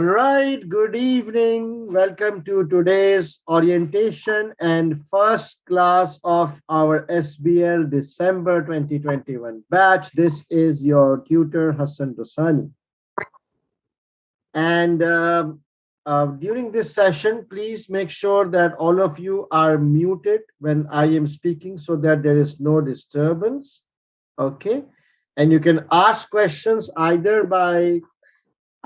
All right, good evening. Welcome to today's orientation and first class of our SBL December 2021 batch. This is your tutor, Hassan Dossani. And during this session, please make sure that all of you are muted when I am speaking so that there is no disturbance. Okay. And you can ask questions either by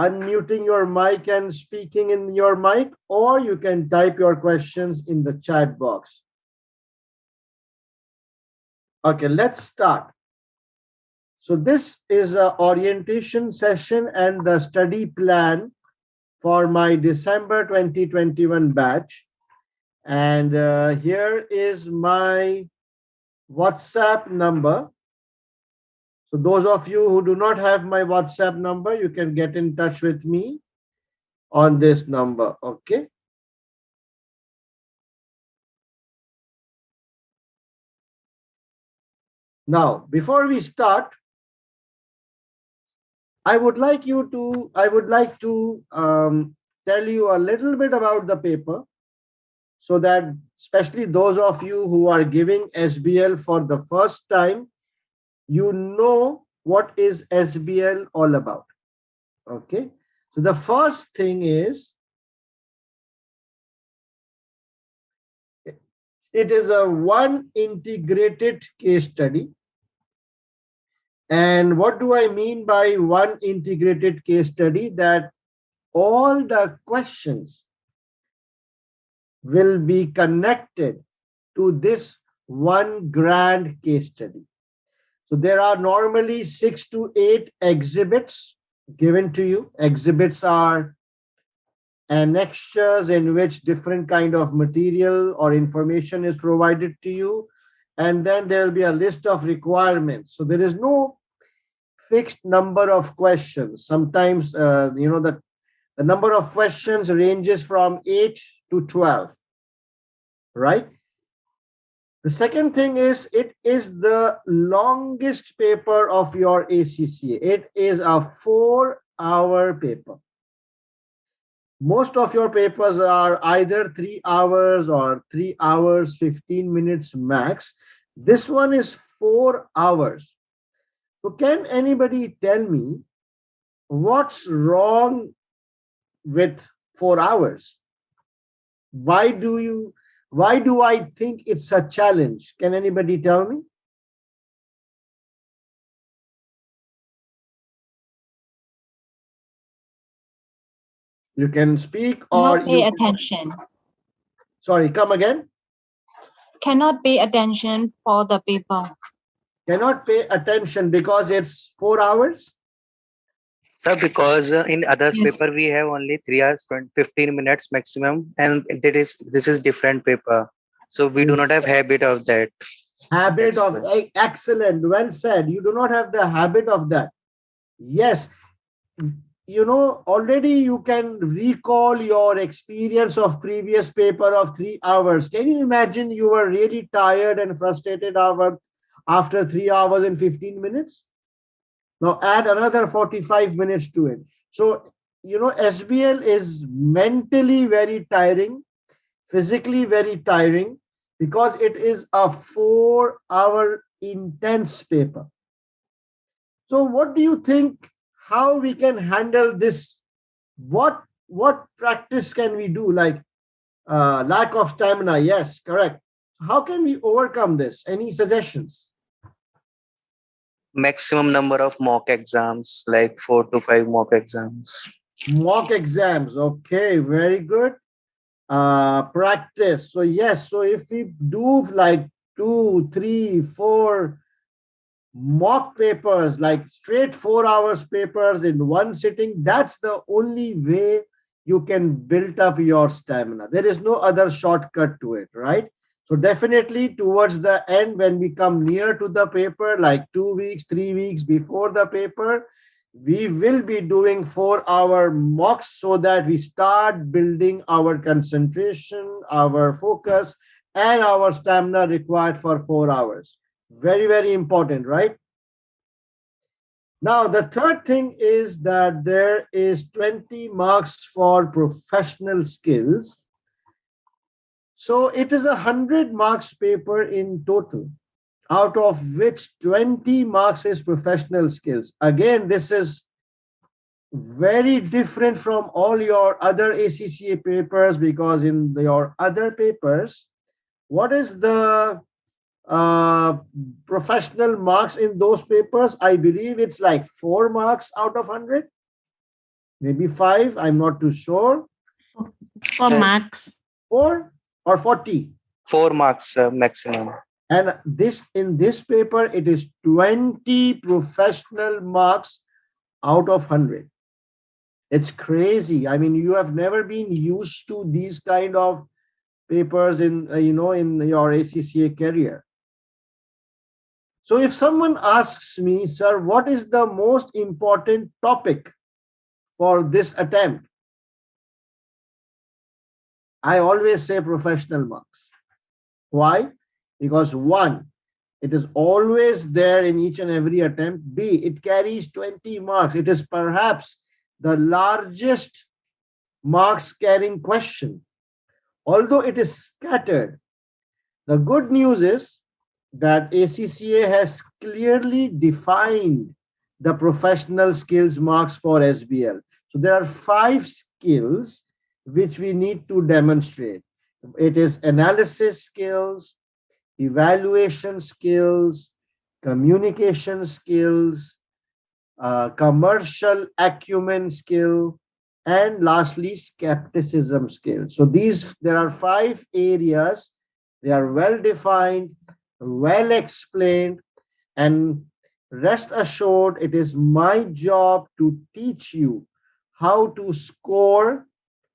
unmuting your mic and speaking in your mic, or you can type your questions in the chat box. Okay, let's start. So this is an orientation session and the study plan for my December 2021 batch. And here is my WhatsApp number. So those of you who do not have my WhatsApp number, you can get in touch with me on this number, okay? Now, before we start, I would like to tell you a little bit about the paper so that especially those of you who are giving SBL for the first time, you know what is SBL all about. Okay, so the first thing is it is a one integrated case study. And what do I mean by one integrated case study? That all the questions will be connected to this one grand case study. So there are normally 6 to 8 exhibits given to you. Exhibits are annexures in which different kind of material or information is provided to you. And then there will be a list of requirements. So there is no fixed number of questions. Sometimes, the number of questions ranges from 8 to 12, right? The second thing is it is the longest paper of your ACCA. It is a 4-hour paper. Most of your papers are either 3 hours or 3 hours, 15 minutes max. This one is 4 hours. So can anybody tell me what's wrong with 4 hours? Why do I think it's a challenge? Can anybody tell me? You can speak or not pay attention. Sorry, come again. Cannot pay attention for the paper. Cannot pay attention because it's 4 hours? Sir, because in others paper we have only 3 hours 15 minutes maximum, and this is different paper, so we do not have habit of that. Habit of excellent, well said. You do not have the habit of that. Yes, already you can recall your experience of previous paper of 3 hours. Can you imagine you were really tired and frustrated after 3 hours and 15 minutes? Now add another 45 minutes to it. So, SBL is mentally very tiring, physically very tiring, because it is a 4-hour intense paper. So what do you think, how we can handle this? What practice can we do? Like lack of stamina? Yes, correct. How can we overcome this? Any suggestions? Maximum number of mock exams, like 4 to 5 mock exams. Mock exams, okay, very good. Practice. So yes, so if we do like 2, 3, 4 mock papers, like straight 4 hours papers in one sitting, that's the only way you can build up your stamina. There is no other shortcut to it, right? So definitely towards the end, when we come near to the paper, like 2 weeks, 3 weeks before the paper, we will be doing 4-hour mocks so that we start building our concentration, our focus, and our stamina required for 4 hours. Very, very important, right? Now, the third thing is that there is 20 marks for professional skills. So it is 100 marks paper in total, out of which 20 marks is professional skills. Again, this is very different from all your other ACCA papers, because in your other papers, what is the professional marks in those papers? I believe it's like 4 marks out of 100, maybe 5. I'm not too sure. For max. 4 or 40. 4 marks maximum. And this, in this paper, it is 20 professional marks out of 100. It's crazy. I mean, you have never been used to these kind of papers in in your ACCA career. So if someone asks me, sir, what is the most important topic for this attempt? I always say professional marks. Why? Because one, it is always there in each and every attempt. B, it carries 20 marks. It is perhaps the largest marks carrying question. Although it is scattered, the good news is that ACCA has clearly defined the professional skills marks for SBL. So there are 5 skills which we need to demonstrate. It is analysis skills, evaluation skills, communication skills, commercial acumen skill, and lastly, skepticism skill. So there are 5 areas. They are well defined, well explained, and rest assured, it is my job to teach you how to score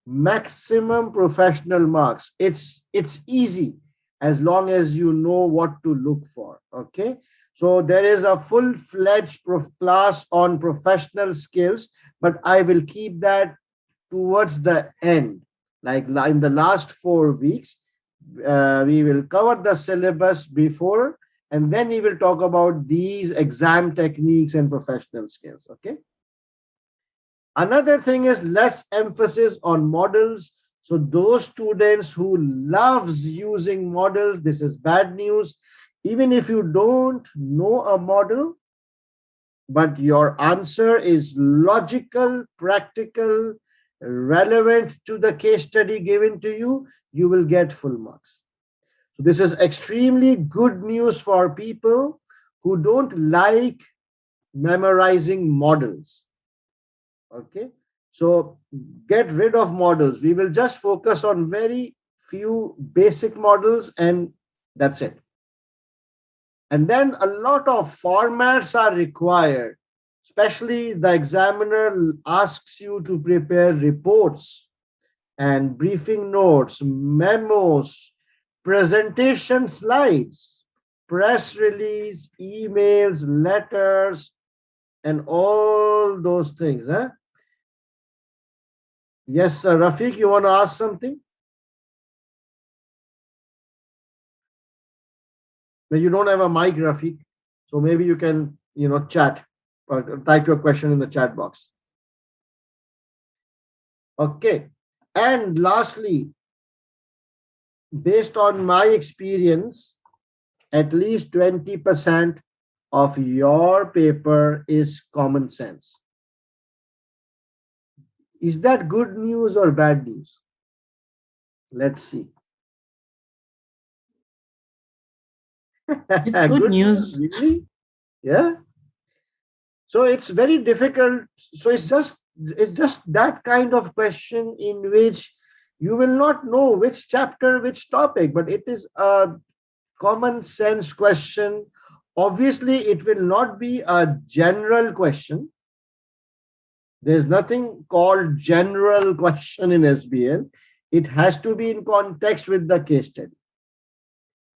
maximum professional marks. It's easy as long as you know what to look for. Okay. So there is a full-fledged class on professional skills, but I will keep that towards the end. Like in the last 4 weeks, we will cover the syllabus before, and then we will talk about these exam techniques and professional skills. Okay. Another thing is less emphasis on models. So those students who loves using models, this is bad news. Even if you don't know a model, but your answer is logical, practical, relevant to the case study given to you, you will get full marks. So this is extremely good news for people who don't like memorizing models. Okay, so get rid of models. We will just focus on very few basic models, and that's it. And then a lot of formats are required, especially the examiner asks you to prepare reports and briefing notes, memos, presentation slides, press release, emails, letters, and all those things. Yes, Rafiq, you want to ask something? Well, you don't have a mic, Rafiq, so maybe you can, chat or type your question in the chat box. Okay, and lastly, based on my experience, at least 20% of your paper is common sense. Is that good news or bad news? Let's see. It's good news. Really? Yeah. So it's very difficult. So it's just that kind of question in which you will not know which chapter, which topic, but it is a common sense question. Obviously, it will not be a general question. There's nothing called general question in SBL. It has to be in context with the case study.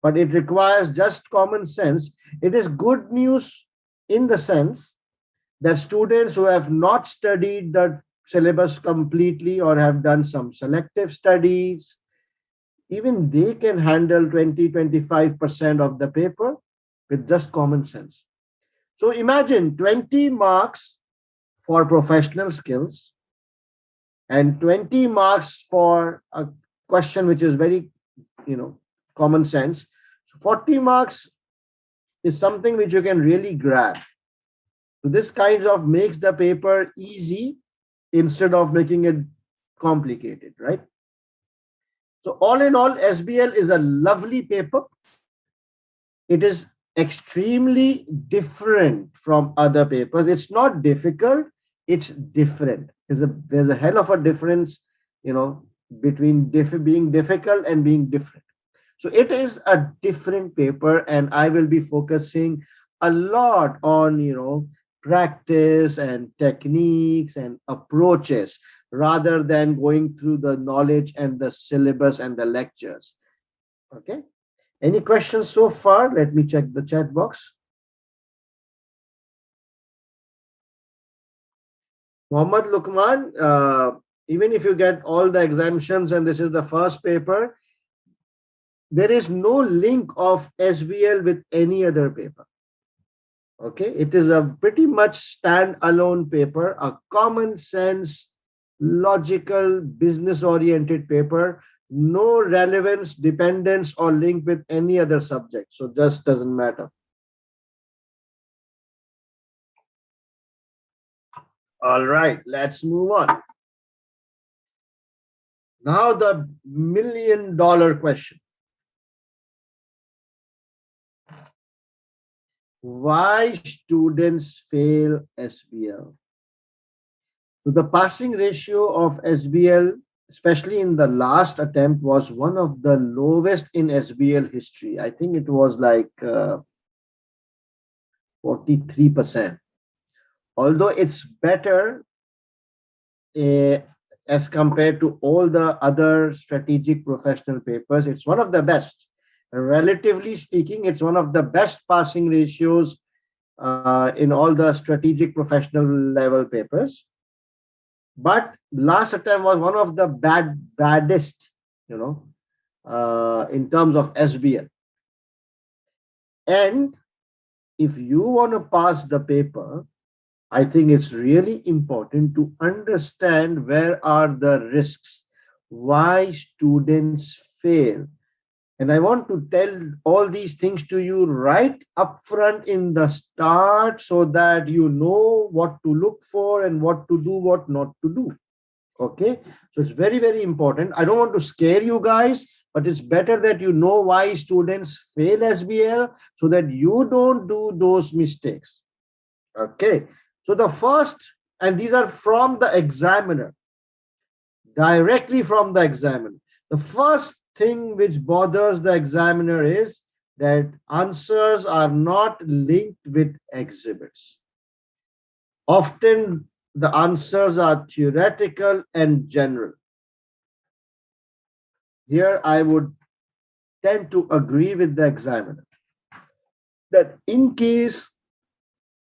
But it requires just common sense. It is good news in the sense that students who have not studied the syllabus completely or have done some selective studies, even they can handle 20-25% of the paper with just common sense. So imagine 20 marks for professional skills and 20 marks for a question which is very, common sense. So 40 marks is something which you can really grab. So this kind of makes the paper easy instead of making it complicated, right? So all in all, SBL is a lovely paper. It is extremely different from other papers. It's not difficult, it's different. There's a hell of a difference, between being difficult and being different. So it is a different paper, and I will be focusing a lot on, practice and techniques and approaches rather than going through the knowledge and the syllabus and the lectures. Okay. Any questions so far? Let me check the chat box. Mohammad Lukman, even if you get all the exemptions and this is the first paper, there is no link of SBL with any other paper. Okay, it is a pretty much stand-alone paper, a common sense, logical, business-oriented paper, no relevance, dependence, or link with any other subject. So just doesn't matter. All right, let's move on. Now the million-dollar question. Why students fail SBL? So the passing ratio of SBL, especially in the last attempt, was one of the lowest in SBL history. I think it was like 43%. Although it's better as compared to all the other strategic professional papers, it's one of the best. Relatively speaking, it's one of the best passing ratios in all the strategic professional level papers. But last attempt was one of the baddest, in terms of SBL. And if you want to pass the paper, I think it's really important to understand where are the risks, why students fail. And I want to tell all these things to you right up front in the start so that you know what to look for and what to do, what not to do. Okay, so it's very, very important. I don't want to scare you guys, but it's better that you know why students fail SBL so that you don't do those mistakes. Okay, so the first, and these are from the examiner, directly from the examiner. The first thing which bothers the examiner is that answers are not linked with exhibits. Often the answers are theoretical and general. Here I would tend to agree with the examiner that in case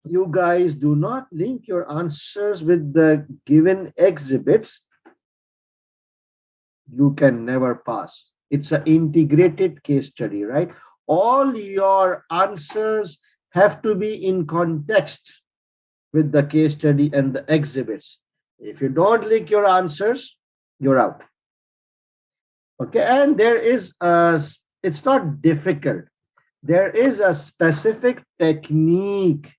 you guys do not link your answers with the given exhibits, you can never pass. It's an integrated case study, right? All your answers have to be in context with the case study and the exhibits. If you don't link your answers, you're out. Okay, and it's not difficult. There is a specific technique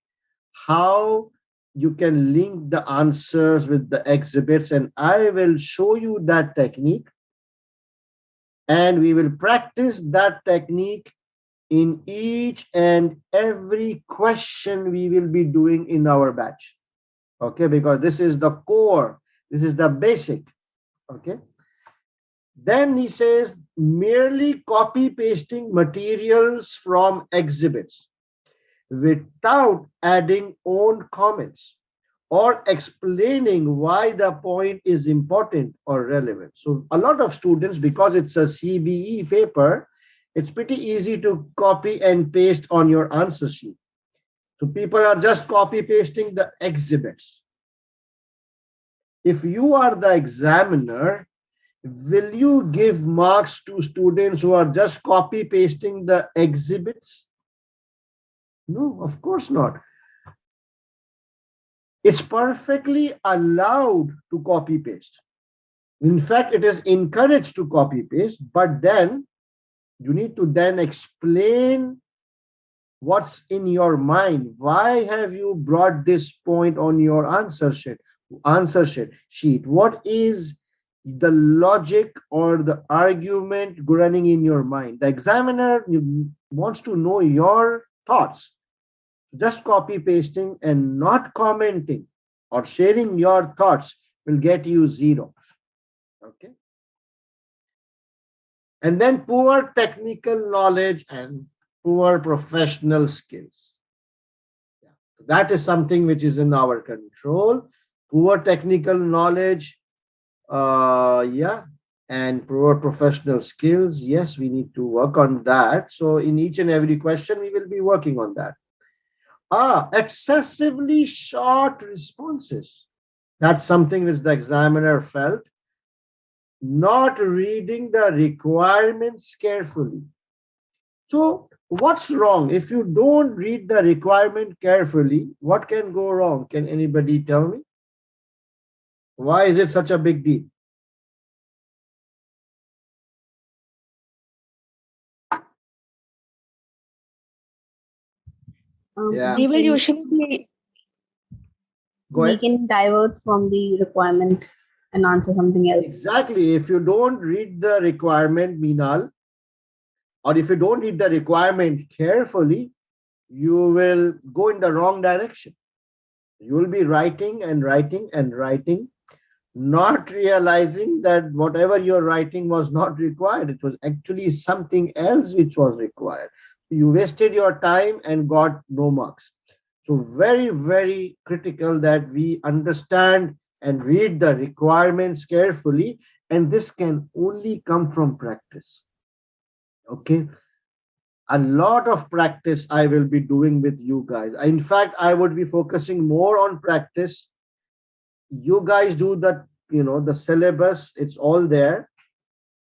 how you can link the answers with the exhibits, and I will show you that technique. And we will practice that technique in each and every question we will be doing in our batch. Okay, because this is the core, this is the basic. Okay. Then he says, merely copy pasting materials from exhibits without adding own comments or explaining why the point is important or relevant. So a lot of students, because it's a CBE paper, it's pretty easy to copy and paste on your answer sheet. So people are just copy pasting the exhibits. If you are the examiner, will you give marks to students who are just copy pasting the exhibits? No, of course not. It's perfectly allowed to copy paste. In fact, it is encouraged to copy paste, but then you need to then explain what's in your mind. Why have you brought this point on your answer sheet? What is the logic or the argument running in your mind? The examiner wants to know your thoughts. Just copy pasting and not commenting or sharing your thoughts will get you 0. Okay. And then poor technical knowledge and poor professional skills. Yeah. That is something which is in our control. Poor technical knowledge, and poor professional skills. Yes, we need to work on that. So in each and every question, we will be working on that. Excessively short responses. That's something which the examiner felt. Not reading the requirements carefully. So what's wrong? If you don't read the requirement carefully, what can go wrong? Can anybody tell me? Why is it such a big deal? Yeah. We will usually we can divert from the requirement and answer something else. Exactly. If you don't read the requirement, Meenal, or if you don't read the requirement carefully, you will go in the wrong direction. You will be writing and writing and writing, not realizing that whatever you're writing was not required. It was actually something else which was required. You wasted your time and got no marks. So very, very critical that we understand and read the requirements carefully. And this can only come from practice. Okay. A lot of practice I will be doing with you guys. In fact, I would be focusing more on practice. You guys do that, the syllabus, it's all there.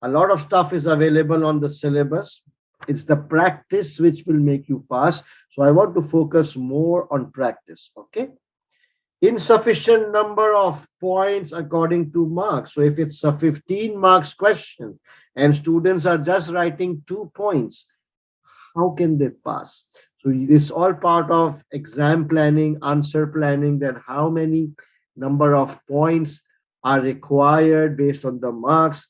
A lot of stuff is available on the syllabus. It's the practice which will make you pass. So I want to focus more on practice. Okay. Insufficient number of points according to marks. So if it's a 15 marks question and students are just writing 2 points, how can they pass? So it's all part of exam planning, answer planning, that how many number of points are required based on the marks.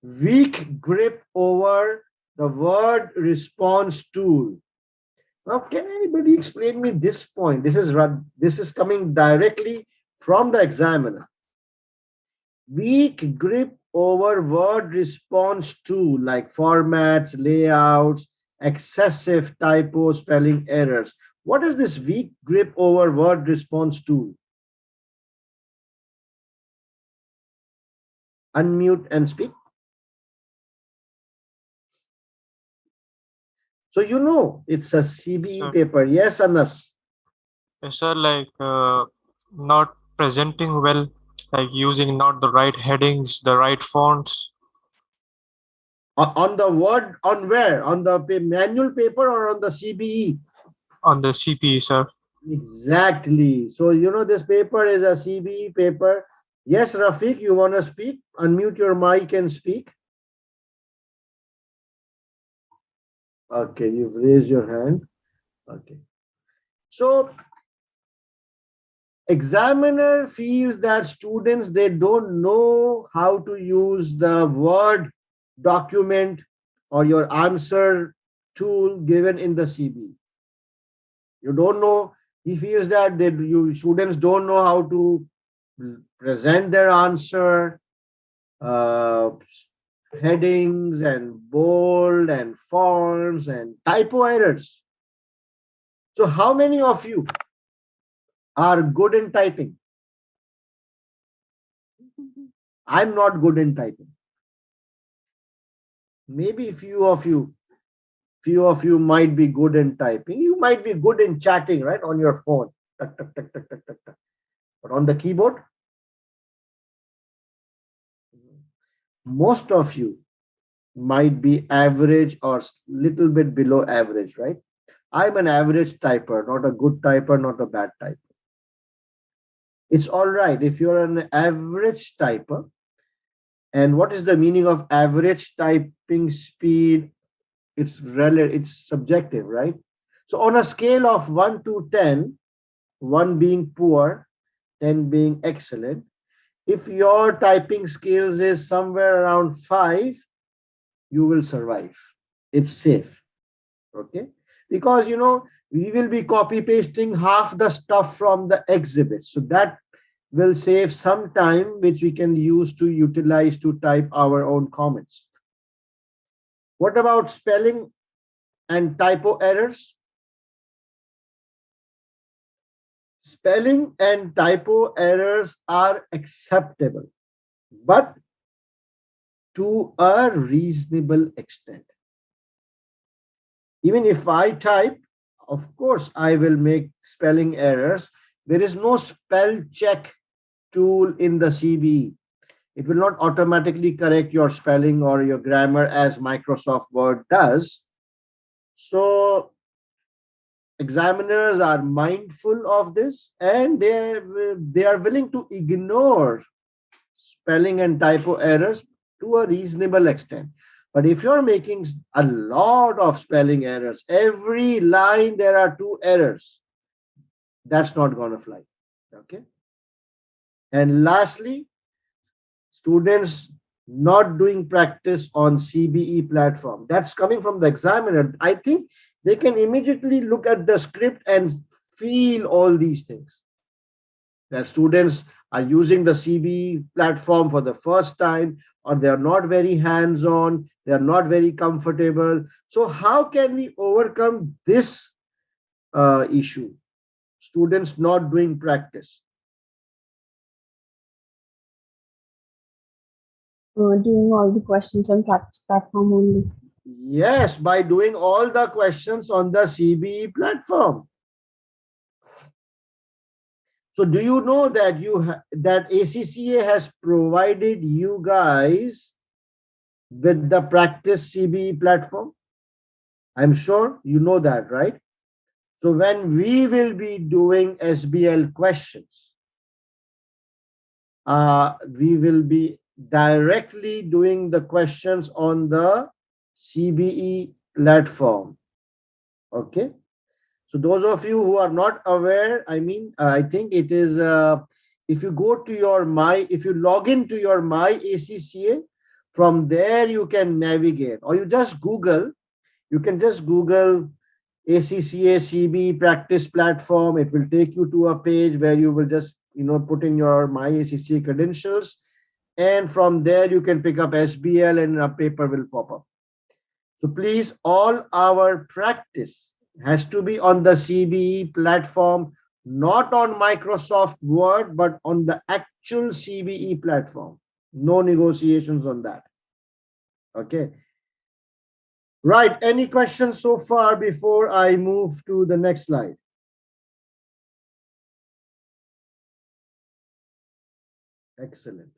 Weak grip over the word response tool. Now, can anybody explain me this point? This is coming directly from the examiner. Weak grip over word response tool, like formats, layouts, excessive typo, spelling errors. What is this weak grip over word response tool? Unmute and speak. So it's a CBE paper. Yes, Anas? Yes, sir, like not presenting well, like using not the right headings, the right fonts. On the word, on where? On the manual paper or on the CBE? On the CPE, sir. Exactly. So, this paper is a CBE paper. Yes, Rafiq, you want to speak? Unmute your mic and speak. Okay, you've raised your hand. Okay. So, examiner feels that students, they don't know how to use the Word document or your answer tool given in the CBE. You don't know. He feels that students don't know how to present their answer, headings and bold and fonts and typo errors. So how many of you are good in typing? I'm not good in typing. Maybe few of you might be good in typing. You might be good in chatting, right? On your phone. Tuck, tuck, tuck, tuck, tuck, tuck, tuck. But on the keyboard, most of you might be average or little bit below average, right? I'm an average typer, not a good typer, not a bad typer. It's all right if you're an average typer. And what is the meaning of average typing speed? It's relative, it's subjective, right? So on a scale of 1 to 10, 1 being poor, 10 being excellent, if your typing skills is somewhere around 5, you will survive. It's safe. Okay? Because, we will be copy pasting half the stuff from the exhibit. So that will save some time, which we can use to utilize to type our own comments. What about spelling and typo errors? Spelling and typo errors are acceptable, but to a reasonable extent. Even if I type, of course, I will make spelling errors. There is no spell check tool in the CBE. It will not automatically correct your spelling or your grammar as Microsoft Word does. So examiners are mindful of this, and they are willing to ignore spelling and typo errors to a reasonable extent. But if you're making a lot of spelling errors, every line there are 2 errors, that's not going to fly. Okay. And lastly, students not doing practice on CBE platform. That's coming from the examiner. I think they can immediately look at the script and feel all these things. That students are using the CBE platform for the first time, or they are not very hands-on, they are not very comfortable. So how can we overcome this issue? Students not doing practice. Doing all the questions on practice platform only. Yes, by doing all the questions on the CBE platform. So do you know that that ACCA has provided you guys with the practice CBE platform? I'm sure you know that, right? So when we will be doing SBL questions, we will be directly doing the questions on the CBE platform. Okay. So those of you who are not aware, I think it is, if you go to if you log into your My ACCA, from there you can navigate, or you can just Google ACCA CBE practice platform. It will take you to a page where you will just, put in your My ACCA credentials. And from there you can pick up SBL and a paper will pop up. So please, all our practice has to be on the CBE platform, not on Microsoft Word, but on the actual CBE platform. No negotiations on that. Okay. Right. Any questions so far before I move to the next slide? Excellent.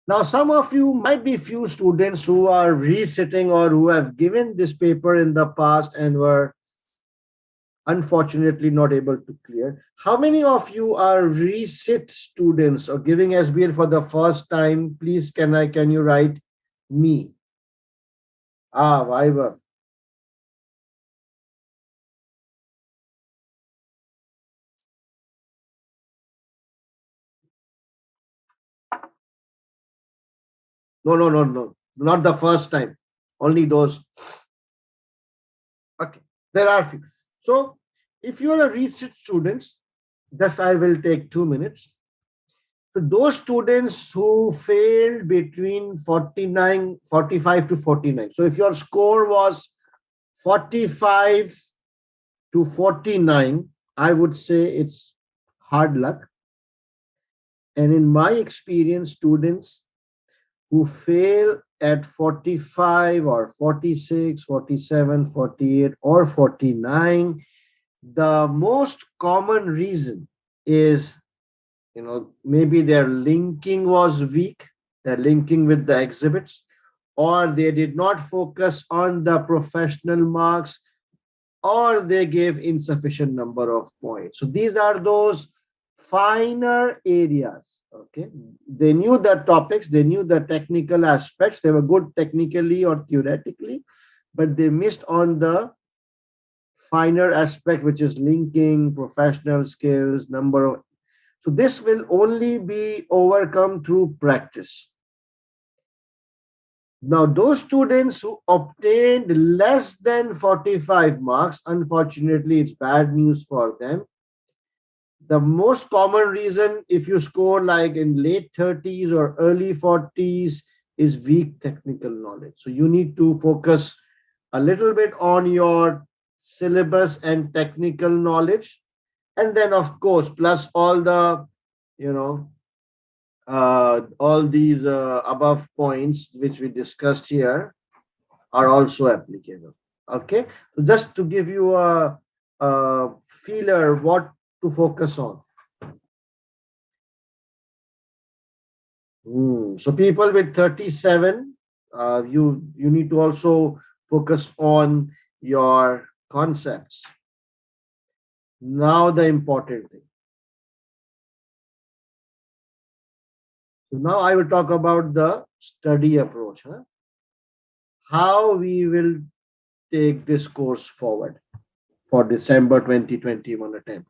Now, some of you might be few students who are resitting or who have given this paper in the past and were unfortunately not able to clear. How many of you are resit students or giving SBL for the first time? Please, can you write me? VIFHE. No. Not the first time. Only those. Okay. There are few. So if you are a resit students, this I will take 2 minutes. So those students who failed between 45 to 49. So if your score was 45 to 49, I would say it's hard luck. And in my experience, students who fail at 45 or 46, 47, 48, or 49, the most common reason is, maybe their linking was weak, their linking with the exhibits, or they did not focus on the professional marks, or they gave insufficient number of points. So these are those finer areas. Okay, they knew the topics, they knew the technical aspects, they were good technically or theoretically, but they missed on the finer aspect, which is linking, professional skills, number of. So this will only be overcome through practice. Now, those students who obtained less than 45 marks, unfortunately, it's bad news for them. The most common reason, if you score like in late 30s or early 40s, is weak technical knowledge. So you need to focus a little bit on your syllabus and technical knowledge. And then, of course, plus all the, all these above points which we discussed here are also applicable. Okay, so just to give you a feeler what to focus on. So people with 37, you need to also focus on your concepts. Now the important thing. So now I will talk about the study approach. How we will take this course forward for December 2021 attempt.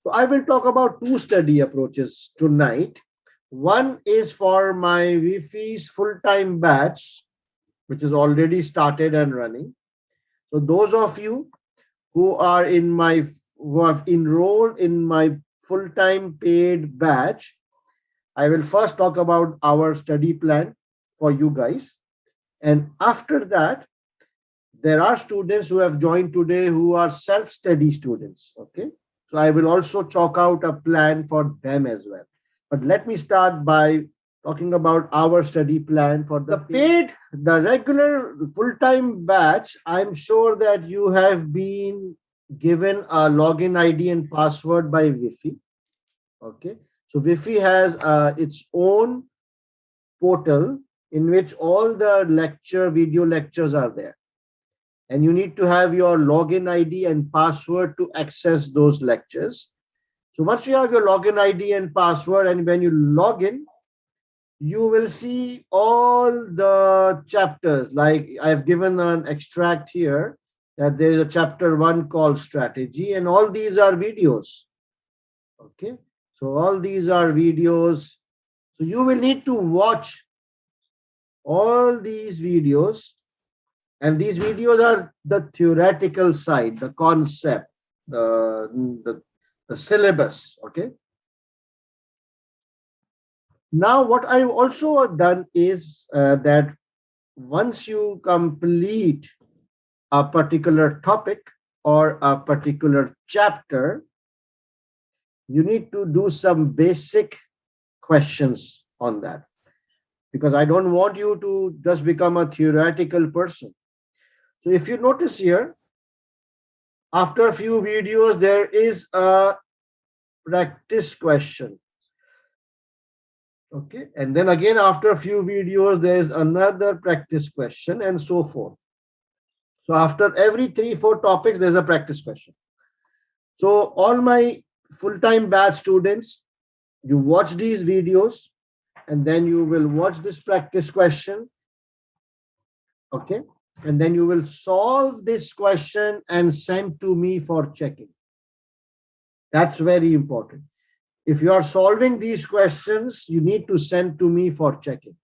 So I will talk about two study approaches tonight. One is for my VIFHE's full-time batch, which is already started and running. So those of you who have enrolled in my full-time paid batch, I will first talk about our study plan for you guys. And after that, there are students who have joined today who are self-study students. Okay. So I will also chalk out a plan for them as well. But let me start by talking about our study plan for the regular full-time batch. I'm sure that you have been given a login ID and password by VIFHE. Okay. So VIFHE has its own portal in which all the video lectures are there. And you need to have your login ID and password to access those lectures. So once you have your login ID and password, and when you log in, you will see all the chapters. Like I've given an extract here that there is a chapter 1 called strategy, and all these are videos. Okay. So all these are videos. So you will need to watch all these videos. And these videos are the theoretical side, the concept, the syllabus. Okay. Now, what I've also done is that once you complete a particular topic or a particular chapter, you need to do some basic questions on that, because I don't want you to just become a theoretical person. So if you notice here, after a few videos, there is a practice question. Okay. And then again, after a few videos, there is another practice question, and so forth. So after every 3-4 topics, there's a practice question. So all my full-time batch students, you watch these videos, and then you will watch this practice question. Okay. And then you will solve this question and send to me for checking. That's very important. If you are solving these questions, you need to send to me for checking.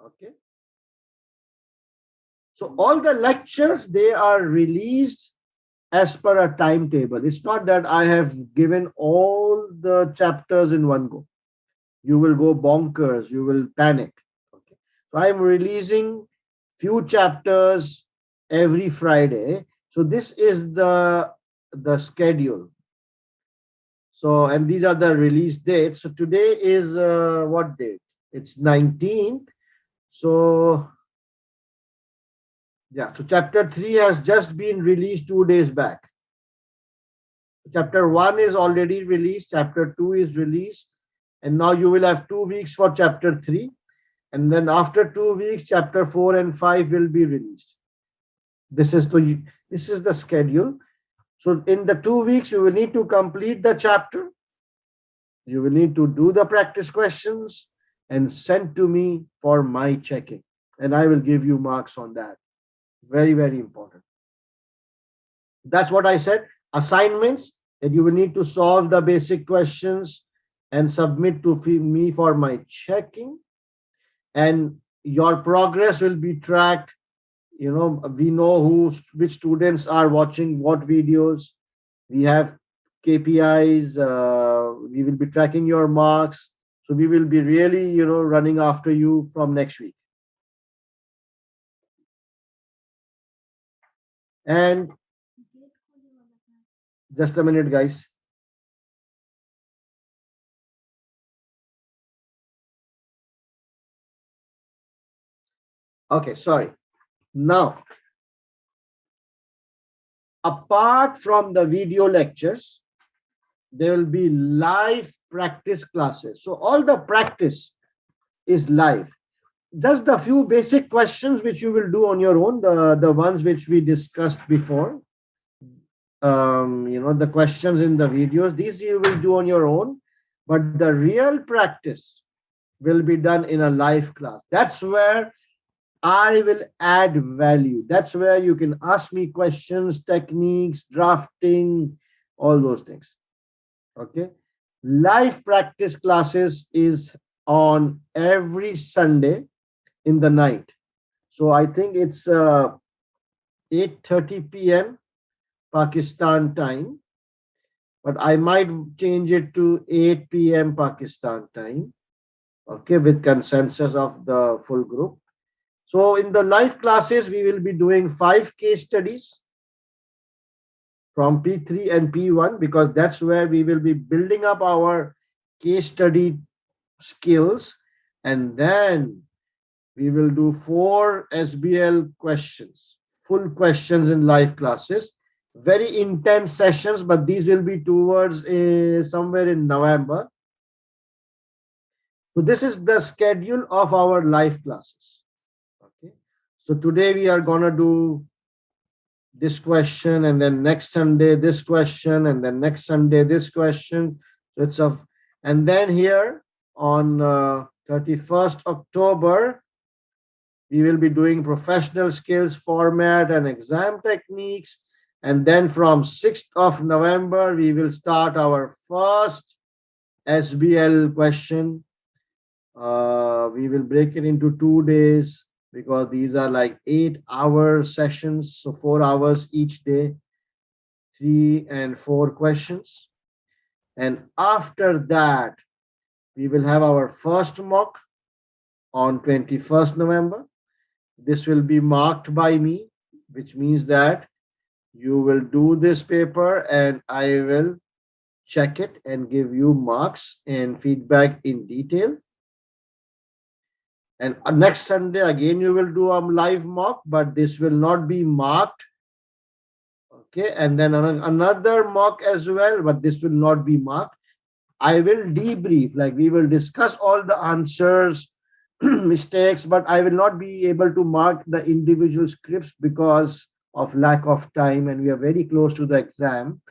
Okay. So all the lectures, they are released as per a timetable. It's not that I have given all the chapters in one go. You will go bonkers. You will panic. Okay. So I'm releasing few chapters every Friday. So this is the schedule. So, and these are the release dates. So today is what date? It's 19th. So yeah, so chapter 3 has just been released 2 days back. Chapter 1 is already released. Chapter 2 is released. And now you will have 2 weeks for chapter 3. And then after 2 weeks, chapter 4 and 5 will be released. This is the schedule. So in the 2 weeks, you will need to complete the chapter. You will need to do the practice questions and send to me for my checking. And I will give you marks on that. Very, very important. That's what I said. Assignments, that you will need to solve the basic questions and submit to me for my checking. And your progress will be tracked. We know which students are watching what videos. We have KPIs. We will be tracking your marks. So we will be really, running after you from next week. And just a minute, guys. Okay, sorry. Now, apart from the video lectures, there will be live practice classes. So all the practice is live. Just the few basic questions which you will do on your own, the ones which we discussed before. The questions in the videos, these you will do on your own, but the real practice will be done in a live class. That's where I will add value. That's where you can ask me questions, techniques, drafting, all those things. Okay. Live practice classes is on every Sunday in the night. So I think it's 8:30 p.m. Pakistan time, but I might change it to 8 p.m. Pakistan time. Okay, with consensus of the full group. So in the live classes, we will be doing 5 case studies from P3 and P1, because that's where we will be building up our case study skills. And then we will do 4 SBL questions, full questions in live classes. Very intense sessions, but these will be towards somewhere in November. So this is the schedule of our live classes. Okay. So today we are gonna do this question, and then next Sunday this question, and then next Sunday this question. So it's and then here on 31st October, we will be doing professional skills, format, and exam techniques. And then from 6th of November, we will start our first SBL question. We will break it into 2 days, because these are like 8-hour sessions. So 4 hours each day, 3 and 4 questions. And after that, we will have our first mock on 21st November. This will be marked by me, which means that you will do this paper and I will check it and give you marks and feedback in detail. And next Sunday, again, you will do a live mock, but this will not be marked. Okay. And then another mock as well, but this will not be marked. I will debrief, like we will discuss all the answers, mistakes, but I will not be able to mark the individual scripts because of lack of time, and we are very close to the exam,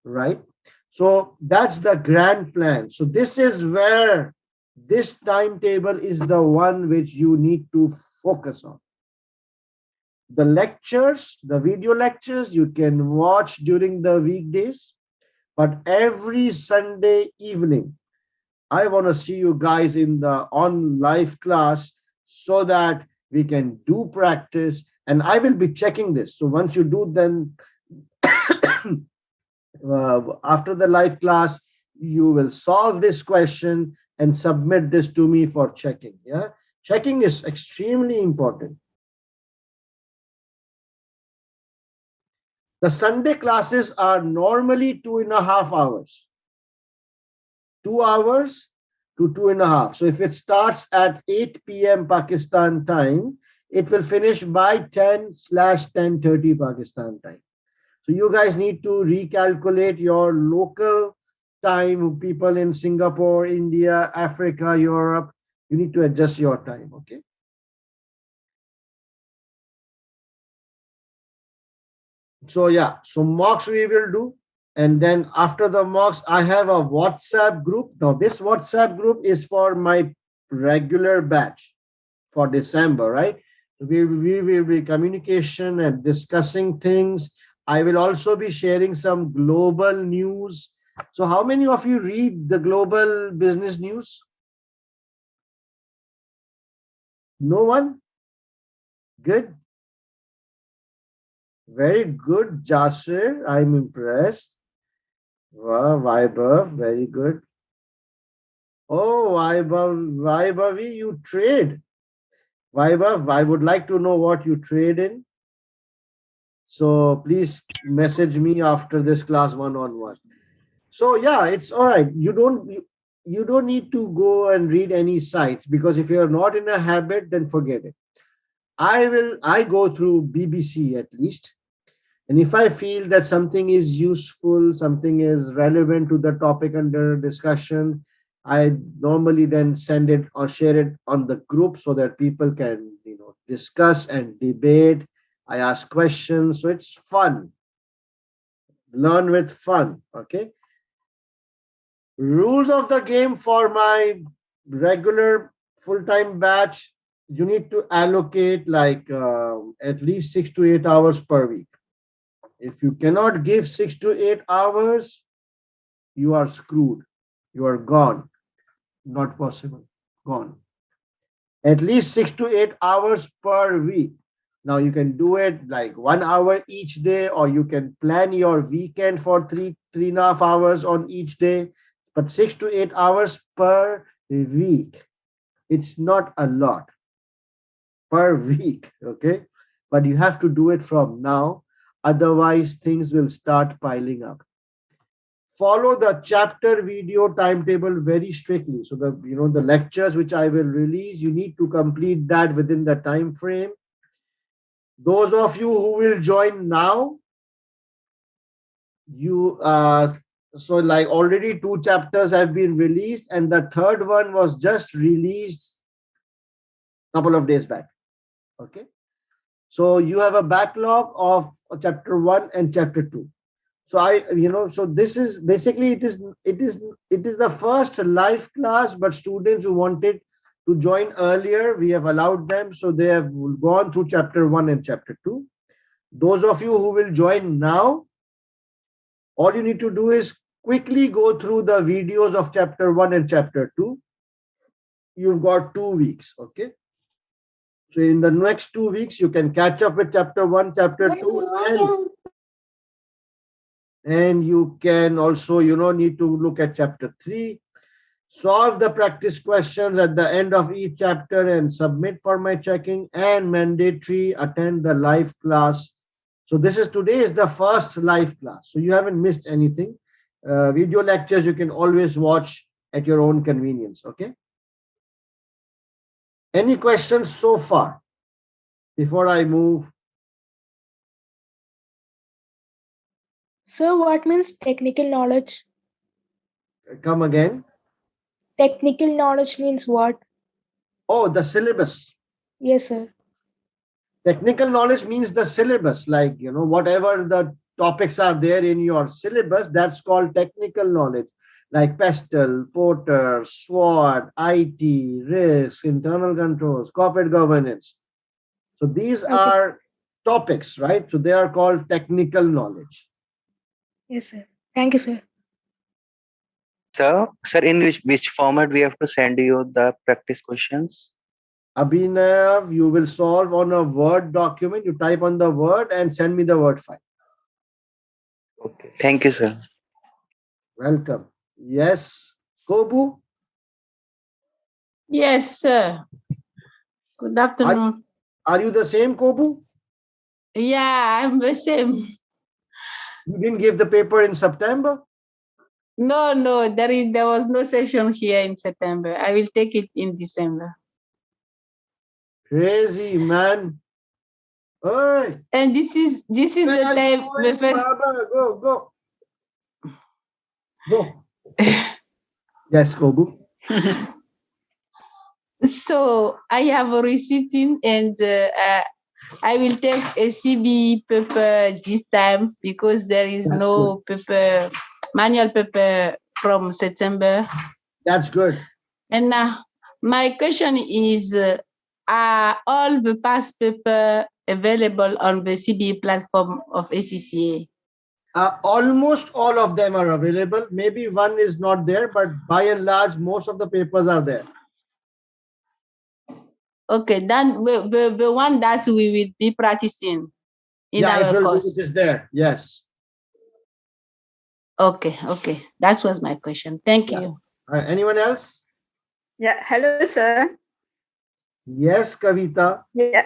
right? So that's the grand plan. So this is where this timetable is the one which you need to focus on. The lectures, the video lectures, you can watch during the weekdays, but every Sunday evening, I want to see you guys in the on live class so that we can do practice, and I will be checking this. So once you do, then after the live class, you will solve this question and submit this to me for checking. Yeah, checking is extremely important. The Sunday classes are normally 2.5 hours. 2 hours to 2.5. So if it starts at 8 p.m. Pakistan time, it will finish by 10/10:30 Pakistan time. So you guys need to recalculate your local time, people in Singapore, India, Africa, Europe. You need to adjust your time, okay? So yeah, so mocks we will do. And then after the mocks, I have a WhatsApp group. Now this WhatsApp group is for my regular batch for December, right? We will be communication and discussing things. I will also be sharing some global news. So how many of you read the global business news? No one? Good. Very good, Jasir. I'm impressed. Wow, Vaibhav, very good. Oh, Vaibhavi, you trade. Vaibhav, I would like to know what you trade in. So please message me after this class one-on-one. So yeah, it's all right. You don't need to go and read any sites, because if you're not in a habit, then forget it. I go through BBC at least. And if I feel that something is useful, something is relevant to the topic under discussion, I normally then send it or share it on the group so that people can, discuss and debate. I ask questions. So it's fun. Learn with fun. Okay. Rules of the game for my regular full-time batch: you need to allocate like at least 6 to 8 hours per week. If you cannot give 6 to 8 hours, you are screwed. You are gone. Not possible. Gone. At least 6 to 8 hours per week. Now you can do it like 1 hour each day, or you can plan your weekend for 3.5 hours on each day. But 6 to 8 hours per week. It's not a lot per week. Okay. But you have to do it from now. Otherwise, things will start piling up. Follow the chapter video timetable very strictly. So the lectures which I will release, you need to complete that within the time frame. Those of you who will join now, so like already 2 chapters have been released, and the third one was just released a couple of days back. Okay. So you have a backlog of chapter 1 and chapter 2. So this is basically, it is the first live class, but students who wanted to join earlier, we have allowed them. So they have gone through chapter 1 and chapter 2. Those of you who will join now, all you need to do is quickly go through the videos of chapter 1 and chapter 2. You've got 2 weeks. Okay. So in the next 2 weeks, you can catch up with chapter 1, chapter 2, and you can also, need to look at chapter 3. Solve the practice questions at the end of each chapter and submit for my checking, and mandatory attend the live class. So today is the first live class. So you haven't missed anything. Video lectures you can always watch at your own convenience. Okay. Any questions so far before I move? Sir, what means technical knowledge? Come again. Technical knowledge means what? Oh, the syllabus. Yes, sir. Technical knowledge means the syllabus, like, whatever the topics are there in your syllabus, that's called technical knowledge, like PESTEL, Porter, SWOT, IT, risk, internal controls, corporate governance. So these are topics, right? So they are called technical knowledge. Yes, sir. Thank you, sir. Sir, in which format we have to send you the practice questions? Abhinav, you will solve on a Word document. You type on the Word and send me the Word file. Okay. Thank you, sir. Welcome. Yes. Kobu? Yes, sir. Good afternoon. Are you the same, Kobu? Yeah, I'm the same. You didn't give the paper in September? No, there was no session here in September. I will take it in December. Crazy, man. Hey. And this is the time the first. Go. Yes, Kobu. So I have a receipt and I will take a CB paper this time because there is That's no paper, manual paper from September. That's good. And now my question is, are all the past paper available on the CB platform of ACCA? Almost all of them are available. Maybe one is not there, but by and large, most of the papers are there. Okay, then the one that we will be practicing in our course. It is there. Yes. Okay, okay. That was my question. Thank you. Anyone else? Yeah. Hello, sir. Yes, Kavita. I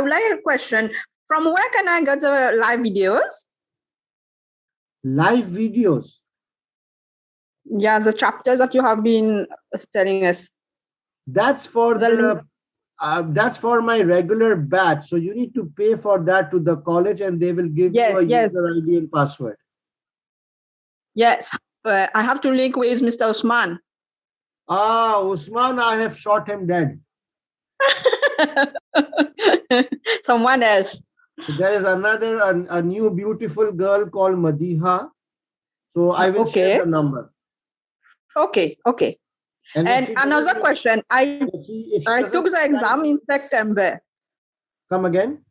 would like a question. From where can I get the live videos? Live videos. Yeah, the chapters that you have been telling us. That's for that's for my regular batch. So you need to pay for that to the college, and they will give you a user ID and password. Yes, I have to link with Mr. Usman. Usman, I have shot him dead. Someone else. There is a new beautiful girl called Madiha. So I will share the number. Okay. And another question. I took the exam in September. Come again?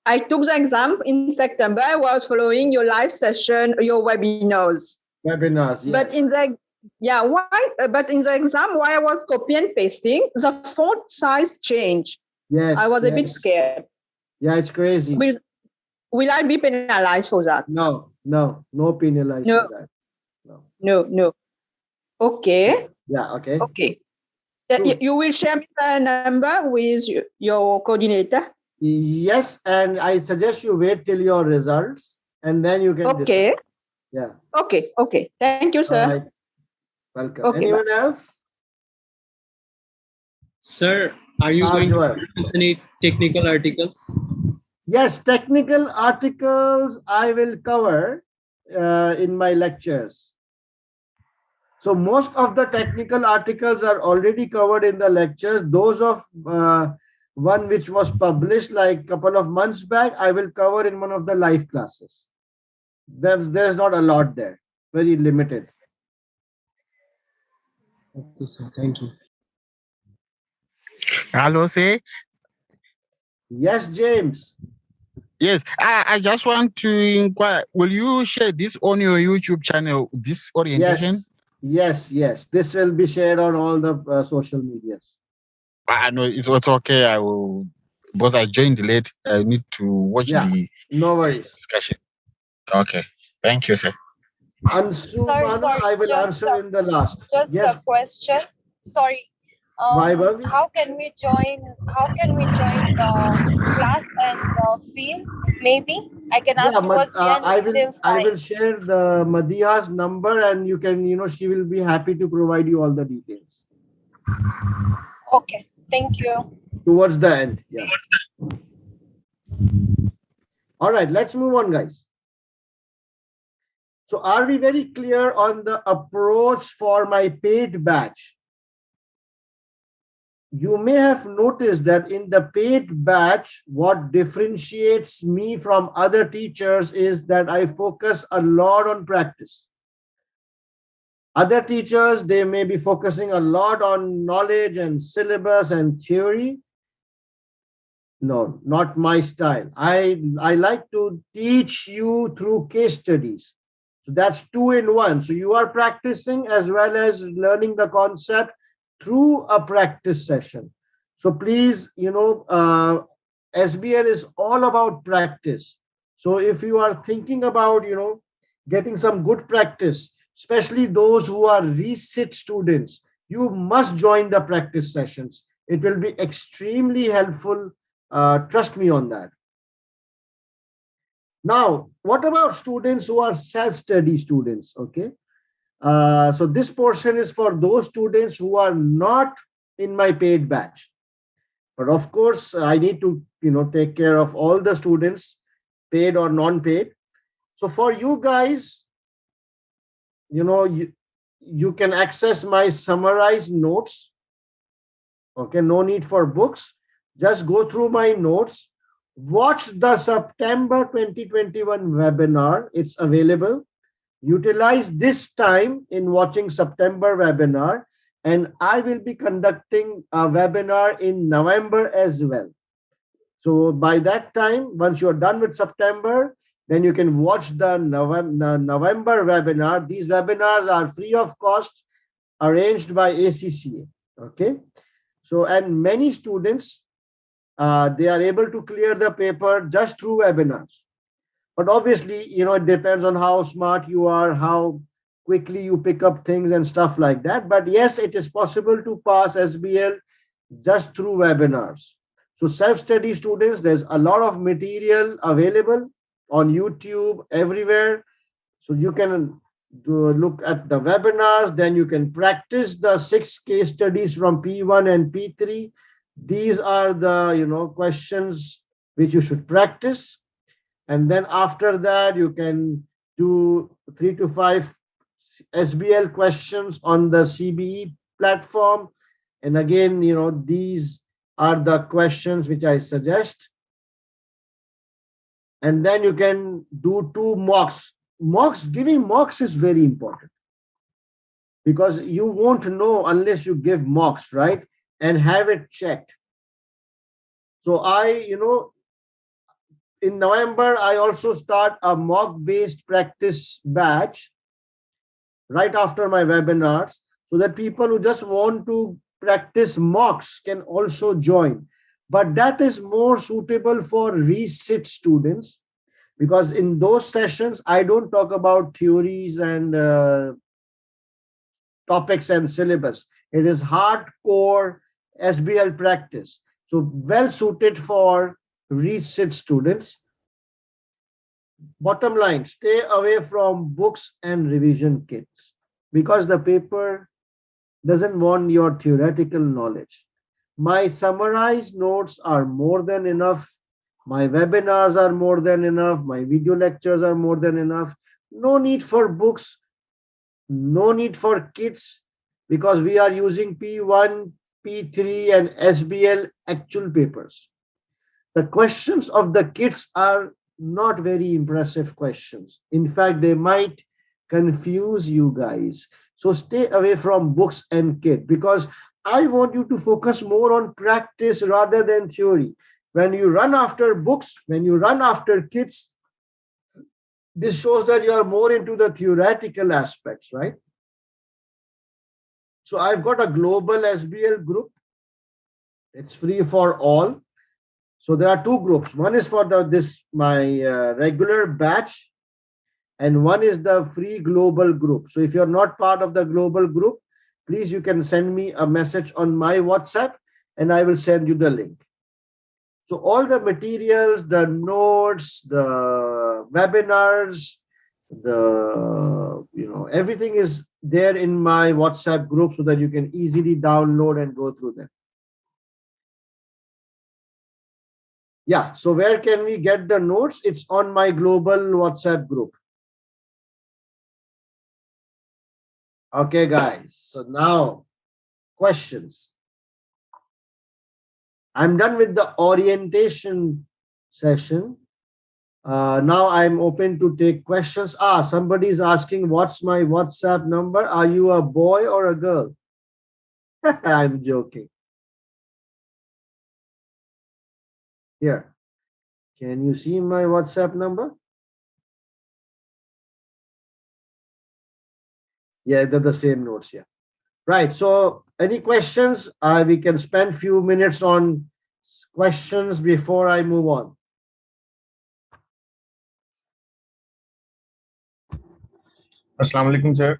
I took the exam in September. I was following your live session, your webinars. Yes. But in the But in the exam, while I was copy and pasting, the font size changed. Yes. I was a bit scared. Yeah, it's crazy. Will I be penalized for that? No penalized for that. No. Okay. Yeah, okay. Okay. You will share me the number with your coordinator? Yes, and I suggest you wait till your results and then you can decide. Yeah. Okay. Thank you, sir. All right. Welcome. Okay, Anyone else? Sir, are you going to discuss any technical articles? Yes, technical articles I will cover in my lectures. So most of the technical articles are already covered in the lectures. Those of one which was published like a couple of months back, I will cover in one of the live classes. There's not a lot there, very limited. Okay, sir. Thank you. Hello, say. Yes, James. Yes, I just want to inquire, will you share this on your YouTube channel, this orientation? Yes. This will be shared on all the social medias. I know it's okay. I will, because I joined late. I need to watch the discussion. Okay. Thank you, sir. Ansumana, I will answer in the last. Just a question. Sorry. How can we join the class and the fees? Maybe I can ask towards the end. I will share the Madiha's number and you can, she will be happy to provide you all the details. Okay. Thank you. Towards the end. Yeah. All right. Let's move on, guys. So are we very clear on the approach for my paid batch? You may have noticed that in the paid batch, what differentiates me from other teachers is that I focus a lot on practice. Other teachers, they may be focusing a lot on knowledge and syllabus and theory. No, not my style. I like to teach you through case studies. So that's 2 in 1. So you are practicing as well as learning the concept through a practice session. So please, SBL is all about practice. So if you are thinking about, getting some good practice, especially those who are resit students, you must join the practice sessions. It will be extremely helpful. Trust me on that. Now, what about students who are self-study students? Okay. So this portion is for those students who are not in my paid batch. But of course, I need to, take care of all the students, paid or non-paid. So for you guys, you can access my summarized notes. Okay, no need for books. just go through my notes, watch the September 2021 webinar. It's available. Utilize this time in watching September webinar, and I will be conducting a webinar in November as well. So by that time, once you're done with September, then you can watch the November webinar. These webinars are free of cost, arranged by ACCA. Okay. So, and many students, they are able to clear the paper just through webinars. But obviously, it depends on how smart you are, how quickly you pick up things and stuff like that. But yes, it is possible to pass SBL just through webinars. So self-study students, there's a lot of material available on YouTube, everywhere. So you can look at the webinars, then you can practice the 6 case studies from P1 and P3. These are the, questions which you should practice. And then after that, you can do 3 to 5 SBL questions on the CBE platform. And again, these are the questions which I suggest. And then you can do 2 mocks. Giving mocks is very important, because you won't know unless you give mocks, right? And have it checked. So in November, I also start a mock-based practice batch right after my webinars, so that people who just want to practice mocks can also join. But that is more suitable for resit students, because in those sessions, I don't talk about theories and topics and syllabus. It is hardcore SBL practice. So well suited for resit students. Bottom line, stay away from books and revision kits, because the paper doesn't want your theoretical knowledge. My summarized notes are more than enough. My webinars are more than enough. My video lectures are more than enough. No need for books. No need for kits, because we are using P1, P3 and SBL actual papers. The questions of the kits are not very impressive questions. In fact, they might confuse you guys. So stay away from books and kit, because I want you to focus more on practice rather than theory. When you run after books, when you run after kits, this shows that you are more into the theoretical aspects, right? So I've got a global SBL group. It's free for all. So there are 2 groups. One is for my regular batch, and one is the free global group. So if you're not part of the global group, please, you can send me a message on my WhatsApp and I will send you the link. So all the materials, the notes, the webinars, everything is there in my WhatsApp group, so that you can easily download and go through them. Yeah, so where can we get the notes? It's on my global WhatsApp group. Okay, guys. So now, questions. I'm done with the orientation session. Now I'm open to take questions. Somebody is asking, what's my WhatsApp number? Are you a boy or a girl? I'm joking. Here, can you see my WhatsApp number? Yeah, they're the same notes here. Right. So any questions? We can spend few minutes on questions before I move on. Assalamu alaikum, sir.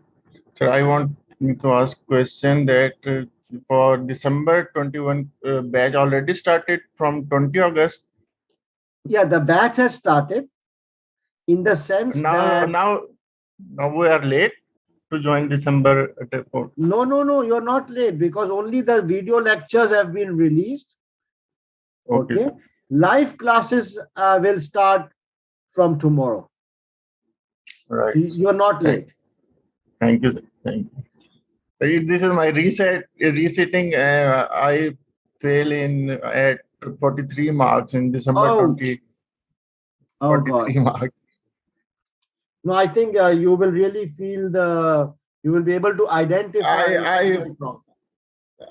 Sir, I want to ask question that for December 21 batch already started from 20 August. Yeah, the batch has started, in the sense that now we are late to join December. No, you're not late, because only the video lectures have been released. Okay. Live classes will start from tomorrow. Right. So you're not late. Thank you, sir. Thank you. This is my resetting. I fail in at 43 marks in December Ouch. 20. Oh God. 43 marks. No, I think you will really feel you will be able to identify.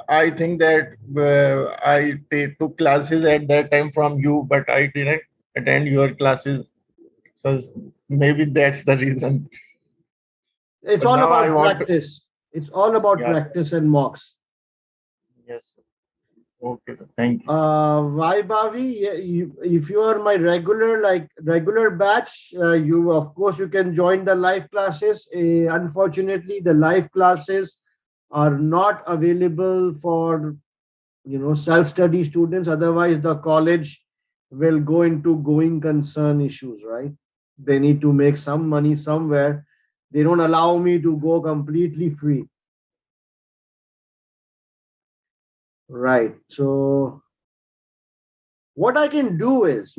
I think that I took classes at that time from you, but I didn't attend your classes. So maybe that's the reason. It's But all now I about want practice. It's all about Yes. practice and mocks. Yes. Okay, sir. Thank you. Vaibhavi, if you are my regular batch, you of course you can join the live classes. Unfortunately, the live classes are not available for self-study students. Otherwise, the college will go into going concern issues, right? They need to make some money somewhere. They don't allow me to go completely free. Right. So what I can do is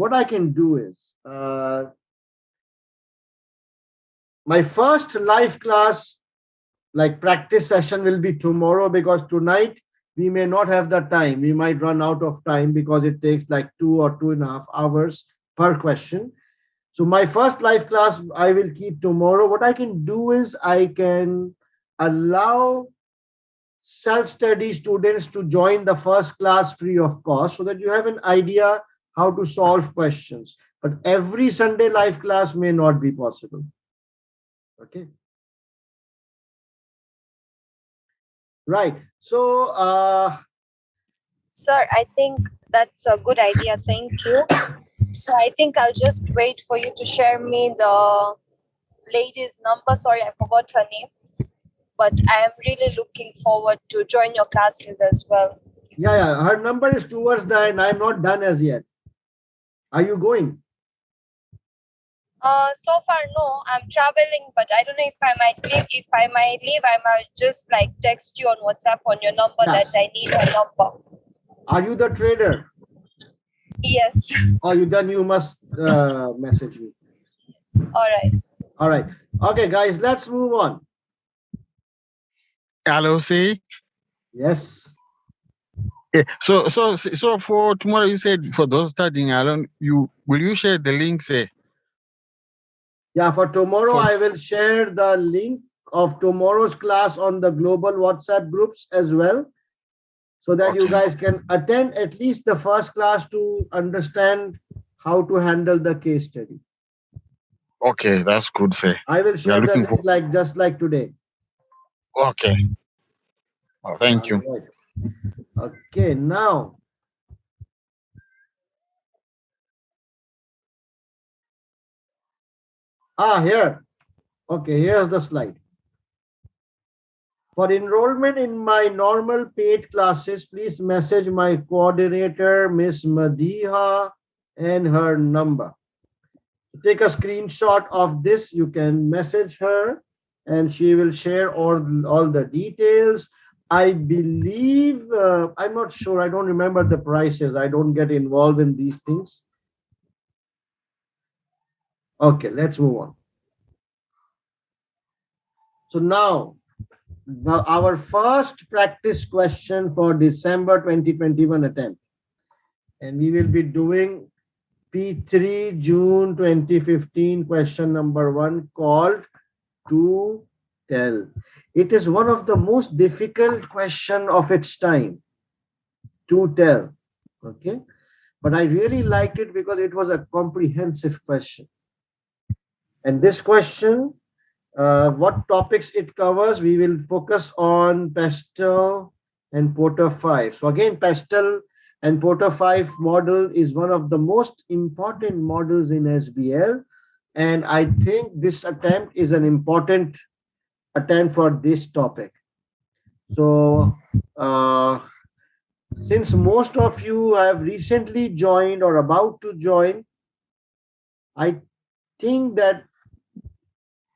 my first live class, like practice session, will be tomorrow, because tonight we may not have the time. We might run out of time because it takes like 2 or 2.5 hours per question. So my first live class I will keep tomorrow. What I can do is I can allow self-study students to join the first class free of cost, so that you have an idea how to solve questions. But every Sunday live class may not be possible. Okay. Right. So, Sir, I think that's a good idea. Thank you. So I think I'll just wait for you to share me the lady's number. Sorry, I forgot her name. But I am really looking forward to join your classes as well. Yeah. Her number is towards the end. I'm not done as yet. Are you going? So far, no. I'm traveling, but I don't know if I might leave. If I might leave, I might just like text you on WhatsApp on your number that I need her number. Are you the trader? Yes. Oh, then you must message me. All right. All right. Okay, guys, let's move on. Hello, see? Yes. Yeah. So for tomorrow, you said for those studying alone, will you share the link, say? Yeah, for tomorrow, I will share the link of tomorrow's class on the global WhatsApp groups as well, so that you guys can attend at least the first class to understand how to handle the case study. Okay, that's good, say. I will share the link just like today. Okay. Oh, thank you. Right. Okay, now. Here. Okay, here's the slide. For enrollment in my normal paid classes, please message my coordinator, Miss Madiha, and her number. Take a screenshot of this. You can message her and she will share all the details. I believe, I'm not sure, I don't remember the prices. I don't get involved in these things. Okay, let's move on. So now, our first practice question for December 2021 attempt. And we will be doing P3 June 2015 question number 1, called to tell. It is one of the most difficult question of its time, to tell. Okay. But I really liked it because it was a comprehensive question. And this question, what topics it covers, we will focus on PESTEL and Porter 5. So again, PESTEL and Porter 5 model is one of the most important models in SBL. And I think this attempt is an important attempt for this topic. So since most of you have recently joined or about to join, I think that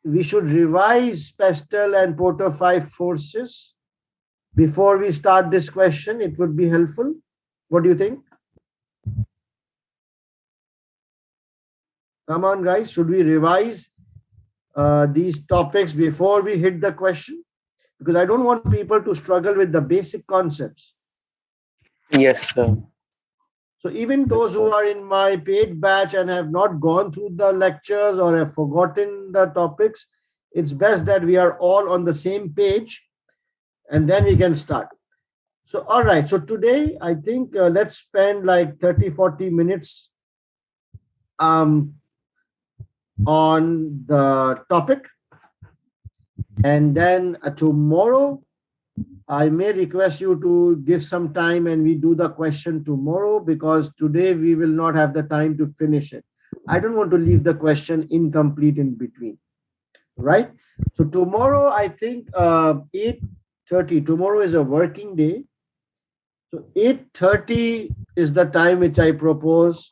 we should revise PESTEL and Porter 5 forces before we start this question. It would be helpful. What do you think? Come on, guys. Should we revise these topics before we hit the question? Because I don't want people to struggle with the basic concepts. Yes, sir. So even those who are in my paid batch and have not gone through the lectures or have forgotten the topics, it's best that we are all on the same page and then we can start. So, all right. So today, I think let's spend like 30-40 minutes on the topic. And then tomorrow, I may request you to give some time and we do the question tomorrow, because today we will not have the time to finish it. I don't want to leave the question incomplete in between, right? So tomorrow, I think 8:30, tomorrow is a working day. So 8:30 is the time which I propose.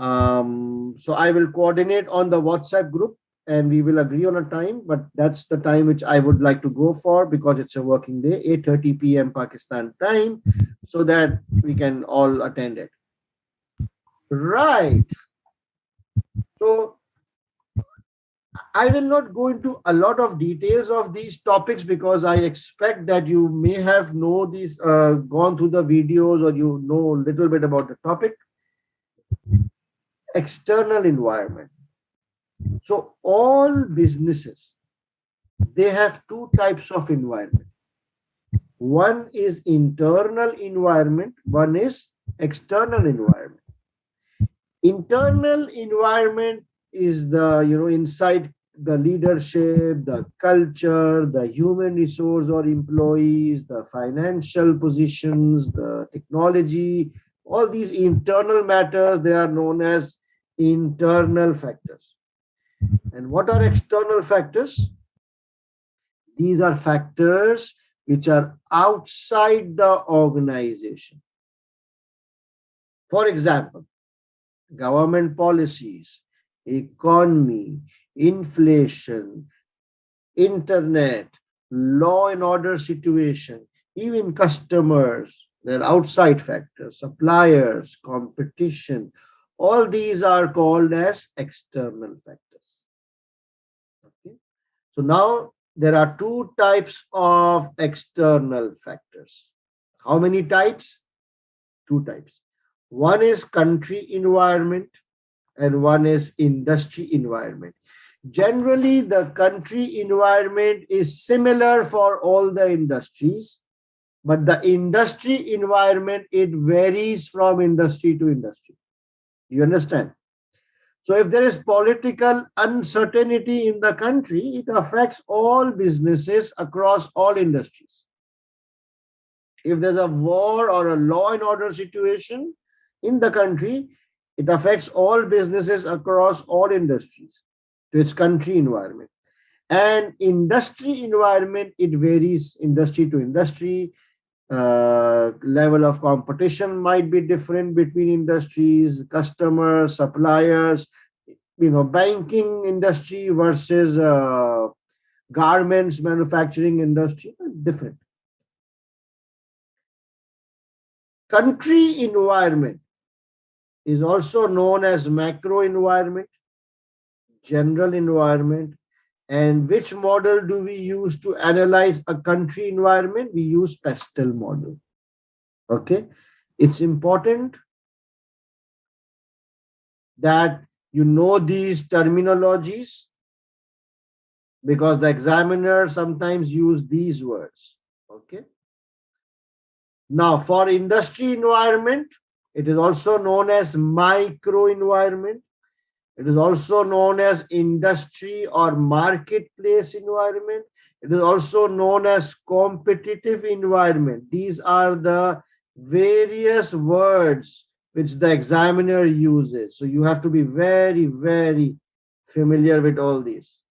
So I will coordinate on the WhatsApp group and we will agree on a time, but that's the time which I would like to go for because it's a working day, 8:30 p.m. Pakistan time, so that we can all attend it. Right. So I will not go into a lot of details of these topics because I expect that you may have gone through the videos or you know a little bit about the topic. External environment. So all businesses, they have two types of environment. One is internal environment, one is external environment. Internal environment is the, inside the leadership, the culture, the human resource or employees, the financial positions, the technology, all these internal matters, they are known as internal factors. And what are external factors? These are factors which are outside the organization. For example, government policies, economy, inflation, internet, law and order situation, even customers, they're outside factors, suppliers, competition, all these are called as external factors. Okay. So now there are two types of external factors. How many types? Two types. One is country environment and one is industry environment. Generally, the country environment is similar for all the industries, but the industry environment, it varies from industry to industry. You understand? So if there is political uncertainty in the country, it affects all businesses across all industries. If there's a war or a law and order situation in the country, it affects all businesses across all industries to its country environment. And industry environment, it varies industry to industry. Level of competition might be different between industries, customers, suppliers, banking industry versus garments manufacturing industry, different. Country environment is also known as macro environment, general environment. And which model do we use to analyze a country environment? We use PESTEL model. Okay. It's important that you know these terminologies because the examiner sometimes use these words. Okay. Now, for industry environment, it is also known as micro environment. It is also known as industry or marketplace environment. It is also known as competitive environment. These are the various words which the examiner uses. So you have to be very, very familiar with all these.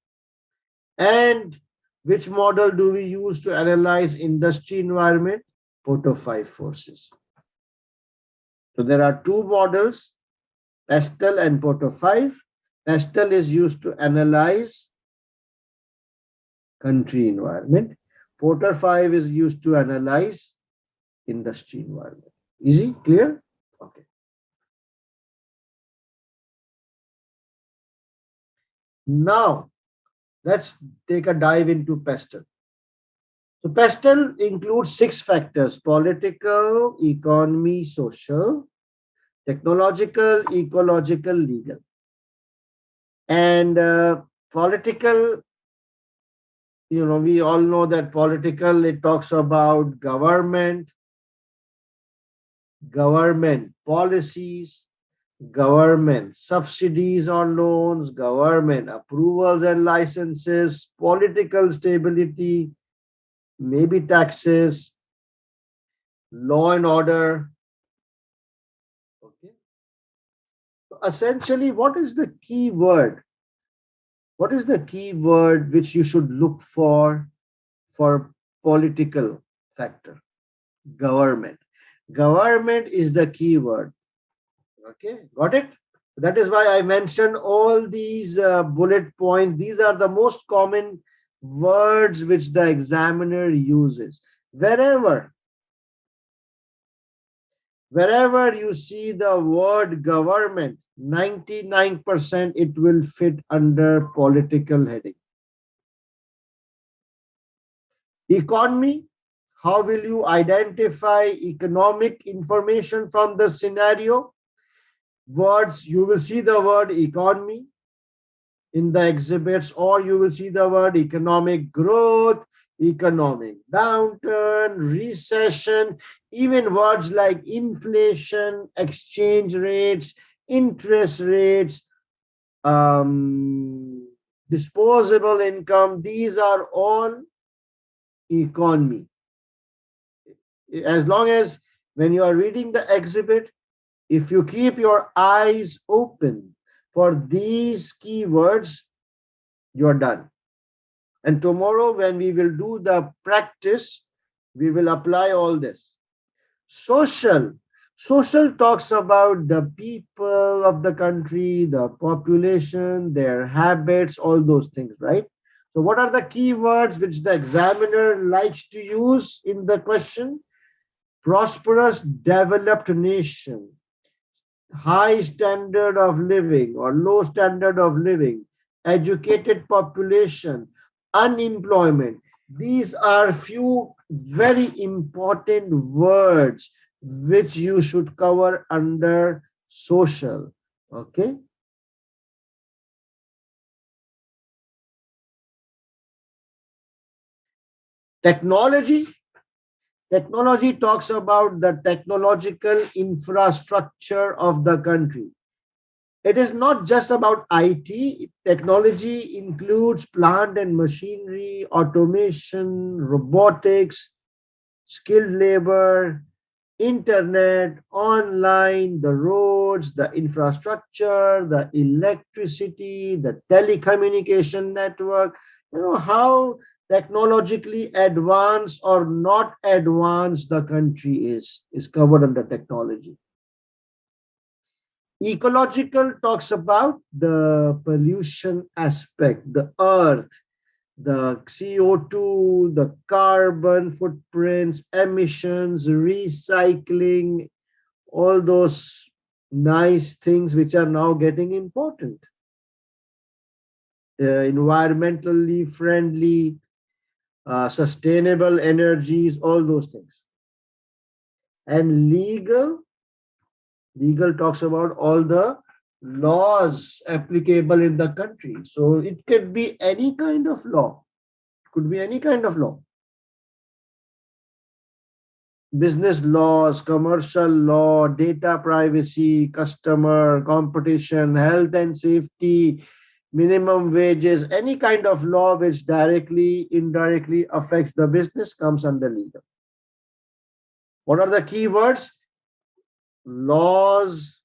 And which model do we use to analyze industry environment? Porter 5 forces. So there are two models, PESTEL and Porter 5. PESTEL is used to analyze country environment. Porter 5 is used to analyze industry environment. Easy? Clear? Okay. Now, let's take a dive into PESTEL. So PESTEL includes 6 factors: political, economy, social. technological, ecological, legal. And political, we all know that political, it talks about government policies, government subsidies or loans, government approvals and licenses, political stability, maybe taxes, law and order. Okay. So essentially, what is the key word? What is the key word which you should look for political factor? Government. Government is the key word. Okay, got it? That is why I mentioned all these bullet points. These are the most common words which the examiner uses. Wherever you see the word government, 99% it will fit under political heading. Economy, how will you identify economic information from the scenario? Words, you will see the word economy in the exhibits, or you will see the word economic growth, economic downturn, recession, even words like inflation, exchange rates, interest rates, disposable income. These are all economy. As long as when you are reading the exhibit, if you keep your eyes open for these keywords, you're done. And tomorrow when we will do the practice, we will apply all this. Social talks about the people of the country, the population, their habits, all those things, right? So what are the keywords which the examiner likes to use in the question? Prosperous, developed nation, high standard of living or low standard of living, educated population, unemployment. These are few very important words which you should cover under social. Okay. Technology talks about the technological infrastructure of the country. It is not just about IT. Technology includes plant and machinery, automation, robotics, skilled labor, internet, online, the roads, the infrastructure, the electricity, the telecommunication network. How technologically advanced or not advanced the country is covered under technology. Ecological talks about the pollution aspect, the earth, the CO2, the carbon footprints, emissions, recycling, all those nice things which are now getting important. Environmentally friendly, sustainable energies, all those things. And legal talks about all the laws applicable in the country. So it could be any kind of law. Business laws, commercial law, data privacy, customer, competition, health and safety, minimum wages, any kind of law which directly, indirectly affects the business comes under legal. What are the key words? Laws,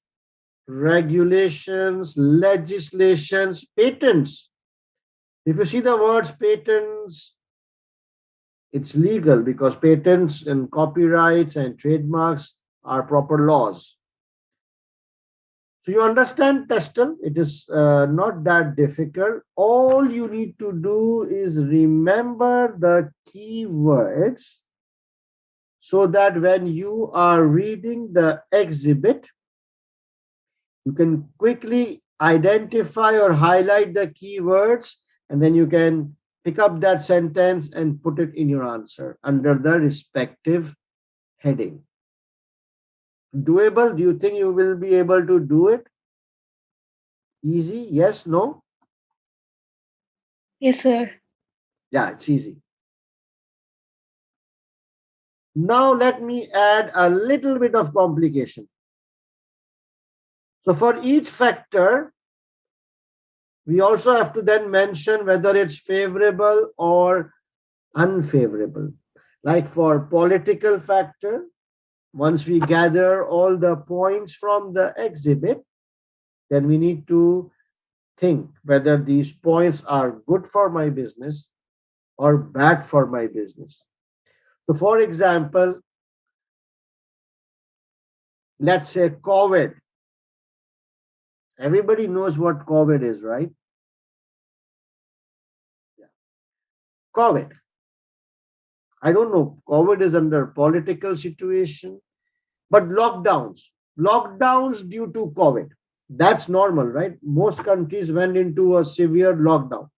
regulations, legislations, patents. If you see the words patents, it's legal because patents and copyrights and trademarks are proper laws. So you understand Pestle. It is not that difficult. All you need to do is remember the keywords so that when you are reading the exhibit, you can quickly identify or highlight the keywords, and then you can pick up that sentence and put it in your answer under the respective heading. Doable? Do you think you will be able to do it? Easy? Yes? No? Yes, sir. Yeah, it's easy. Now let me add a little bit of complication. So for each factor, we also have to then mention whether it's favorable or unfavorable. Like for political factor, once we gather all the points from the exhibit, then we need to think whether these points are good for my business or bad for my business. So for example, let's say COVID. Everybody knows what COVID is, right? COVID. I don't know. COVID is under political situation, but lockdowns due to COVID. That's normal, right? Most countries went into a severe lockdown.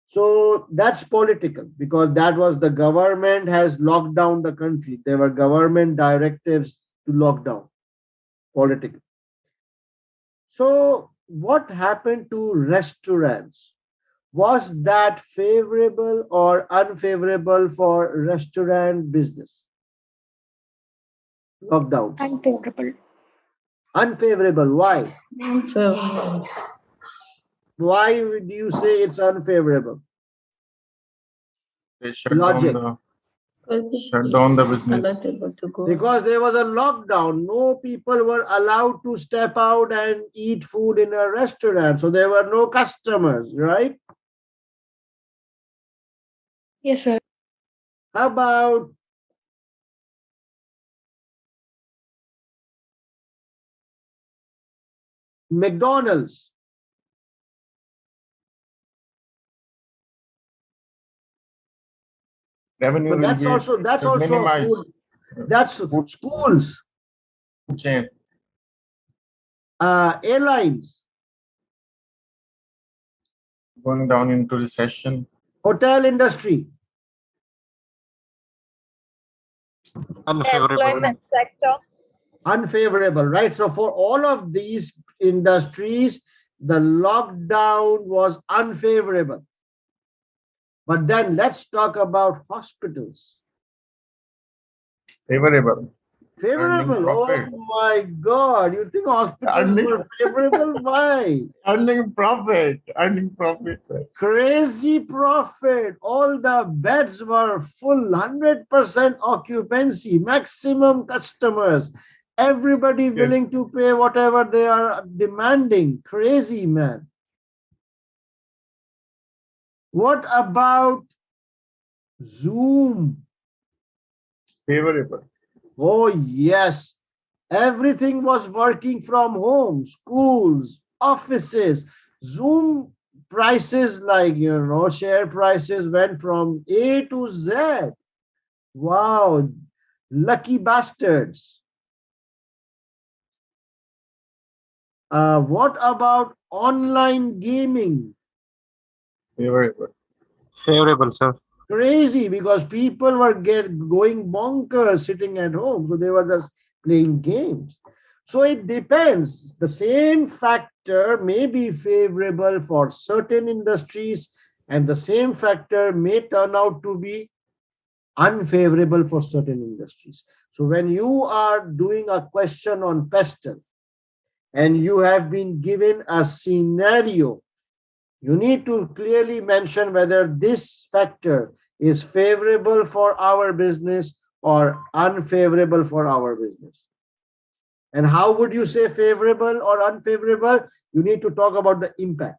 So that's political because that was the government has locked down the country. There were government directives to lock down. Political. So what happened to restaurants? Was that favorable or unfavorable for restaurant business? Lockdowns. Unfavorable. Unfavorable. Why? Unfavorable. Why would you say it's unfavorable? They shut Logic. down the business. Because there was a lockdown. No people were allowed to step out and eat food in a restaurant. So there were no customers, right? Yes, sir. How about McDonald's? Revenue But that's also minimized. food. That's schools, Chain. Airlines, Going down into recession. hotel industry. Unfavorable. Employment sector. Unfavorable, right? So for all of these industries, the lockdown was unfavorable. But then let's talk about hospitals. Favorable. Favorable. Oh my God. You think hospitals were favorable? Why? Earning profit. Crazy profit. All the beds were full, 100% occupancy, maximum customers. Everybody willing to pay whatever they are demanding. Crazy, man. What about Zoom? Favorable. Oh, yes. Everything was working from home, schools, offices. Zoom prices, like, share prices went from A to Z. Wow. Lucky bastards. What about online gaming? Favorable. Favorable, sir. Crazy, because people were going bonkers sitting at home. So they were just playing games. So it depends. The same factor may be favorable for certain industries, and the same factor may turn out to be unfavorable for certain industries. So when you are doing a question on pestle and you have been given a scenario, you need to clearly mention whether this factor is favorable for our business or unfavorable for our business. And how would you say favorable or unfavorable? You need to talk about the impact.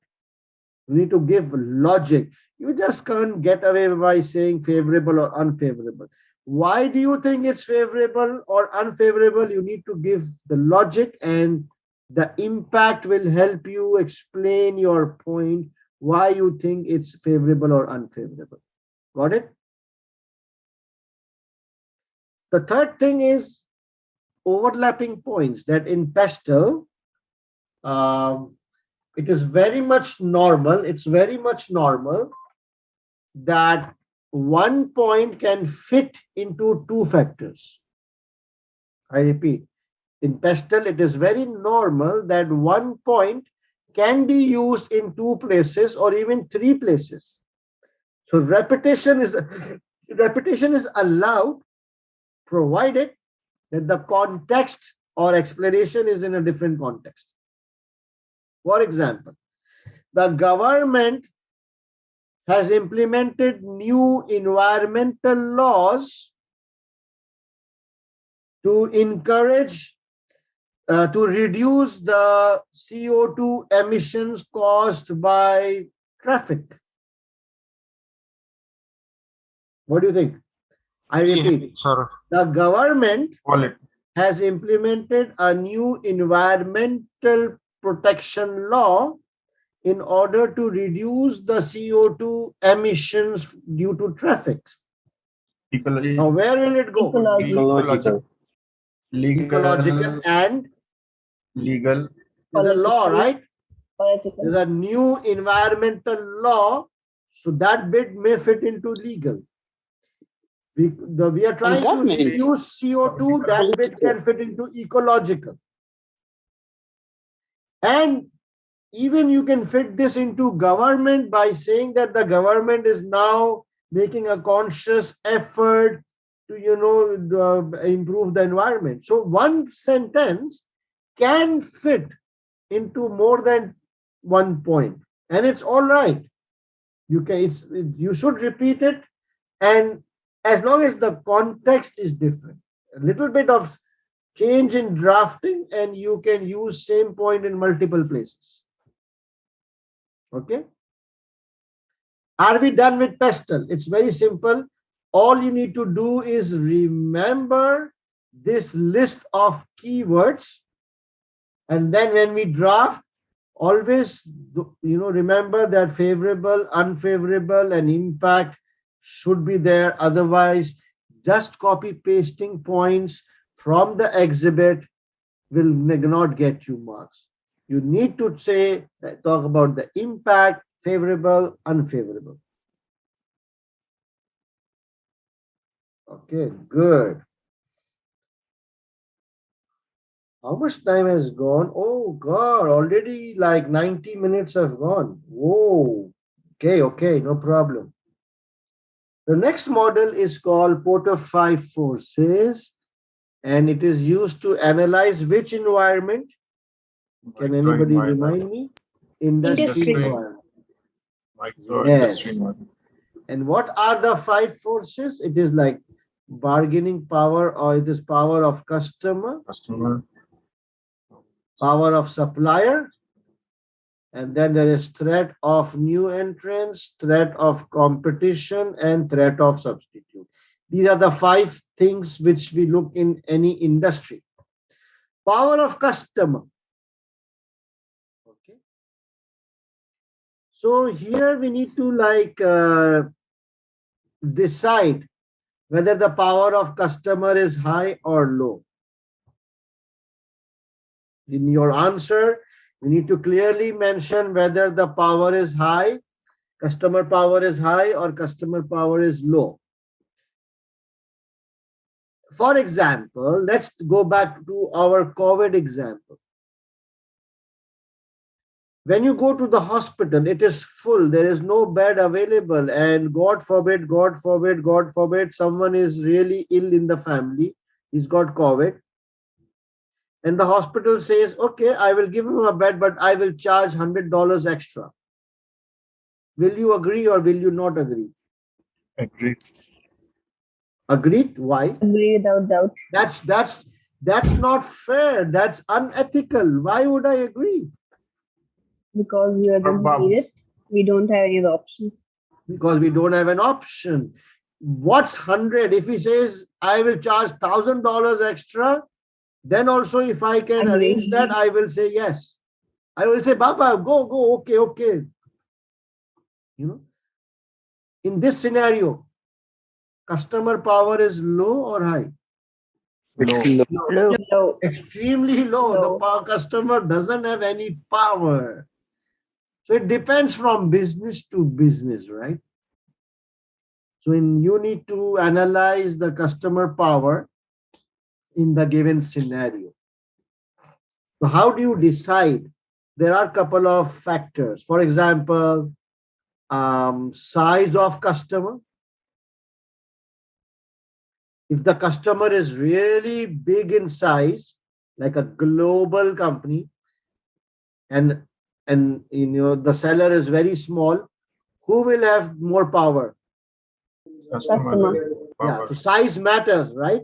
You need to give logic. You just can't get away by saying favorable or unfavorable. Why do you think it's favorable or unfavorable? You need to give the logic, and the impact will help you explain your point, why you think it's favorable or unfavorable. Got it? The third thing is overlapping points, that in pestle, it is very much normal. It's very much normal that one point can fit into two factors. I repeat, in Pestle, it is very normal that one point can be used in 2 places or even 3 places. So repetition is allowed, provided that the context or explanation is in a different context. For example, the government has implemented new environmental laws to encourage, to reduce the CO2 emissions caused by traffic. What do you think? I repeat, the government has implemented a new environmental protection law in order to reduce the CO2 emissions due to traffic. Now, where will it go? Ecological. Ecological and legal. There's a law, right? Political. There's a new environmental law, so that bit may fit into legal. We are trying to reduce CO2, that bit can fit into ecological. And even you can fit this into government by saying that the government is now making a conscious effort to, improve the environment. So one sentence can fit into more than one point, and it's all right. You should repeat it, and as long as the context is different, a little bit of change in drafting, and you can use same point in multiple places. Okay. Are we done with Pestle? It's very simple. All you need to do is remember this list of keywords, and then when we draft, always remember that favorable, unfavorable, and impact should be there. Otherwise, just copy pasting points from the exhibit will not get you marks. You need to talk about the impact, favorable, unfavorable. Okay, good. How much time has gone? Oh God, already like 90 minutes have gone. Whoa. Okay, no problem. The next model is called Porter 5 Forces, and it is used to analyze which environment? Can anybody remind me? Industry environment. Yes. And what are the 5 forces? It is like bargaining power, or it is power of customer, power of supplier, and then there is threat of new entrants, threat of competition, and threat of substitute. These are the 5 things which we look in any industry. Power of customer. Okay. So here we need to decide whether the power of customer is high or low. In your answer, you need to clearly mention whether the power is high, customer power is high, or customer power is low. For example, let's go back to our COVID example. When you go to the hospital, it is full, there is no bed available, and God forbid, someone is really ill in the family, he's got COVID. And the hospital says, okay, I will give him a bed, but I will charge $100 extra. Will you agree or will you not agree? Agree. Agreed? Why? Agree without doubt. That's not fair. That's unethical. Why would I agree? Because we don't need it. We don't have any option. Because we don't have an option. What's 100? If he says, I will charge $1,000 extra, then also if I can arrange that, I will say yes. I will say, Baba, go, okay. In this scenario, customer power is low or high? Low. Extremely low. The customer doesn't have any power. So it depends from business to business, right? So you need to analyze the customer power in the given scenario. So how do you decide? There are a couple of factors. For example, size of customer. If the customer is really big in size, like a global company, and the seller is very small, who will have more power? Customer. Yeah, the size matters, right?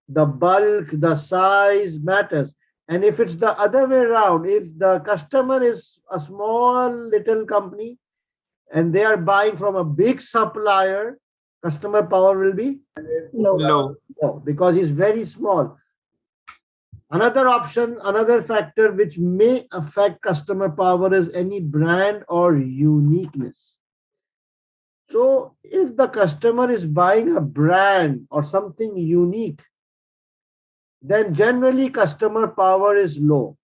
The bulk, the size matters. And if it's the other way around, if the customer is a small little company and they are buying from a big supplier, customer power will be Low. low because he's very small. Another option, another factor which may affect customer power is any brand or uniqueness. So if the customer is buying a brand or something unique, then generally customer power is low.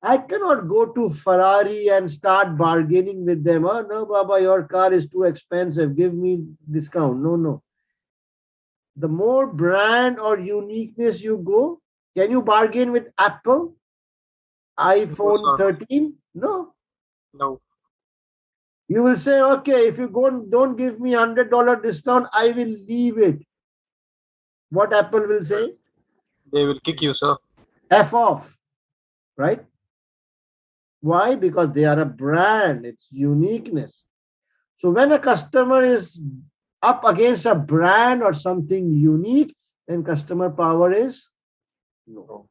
I cannot go to Ferrari and start bargaining with them. Oh, no, Baba, your car is too expensive. Give me discount. No. The more brand or uniqueness you go, can you bargain with Apple? iPhone 13? No. No. You will say, okay, if you don't give me $100 discount, I will leave it. What Apple will say? They will kick you, sir. F off, right? Why? Because they are a brand. It's uniqueness. So when a customer is up against a brand or something unique, then customer power is low.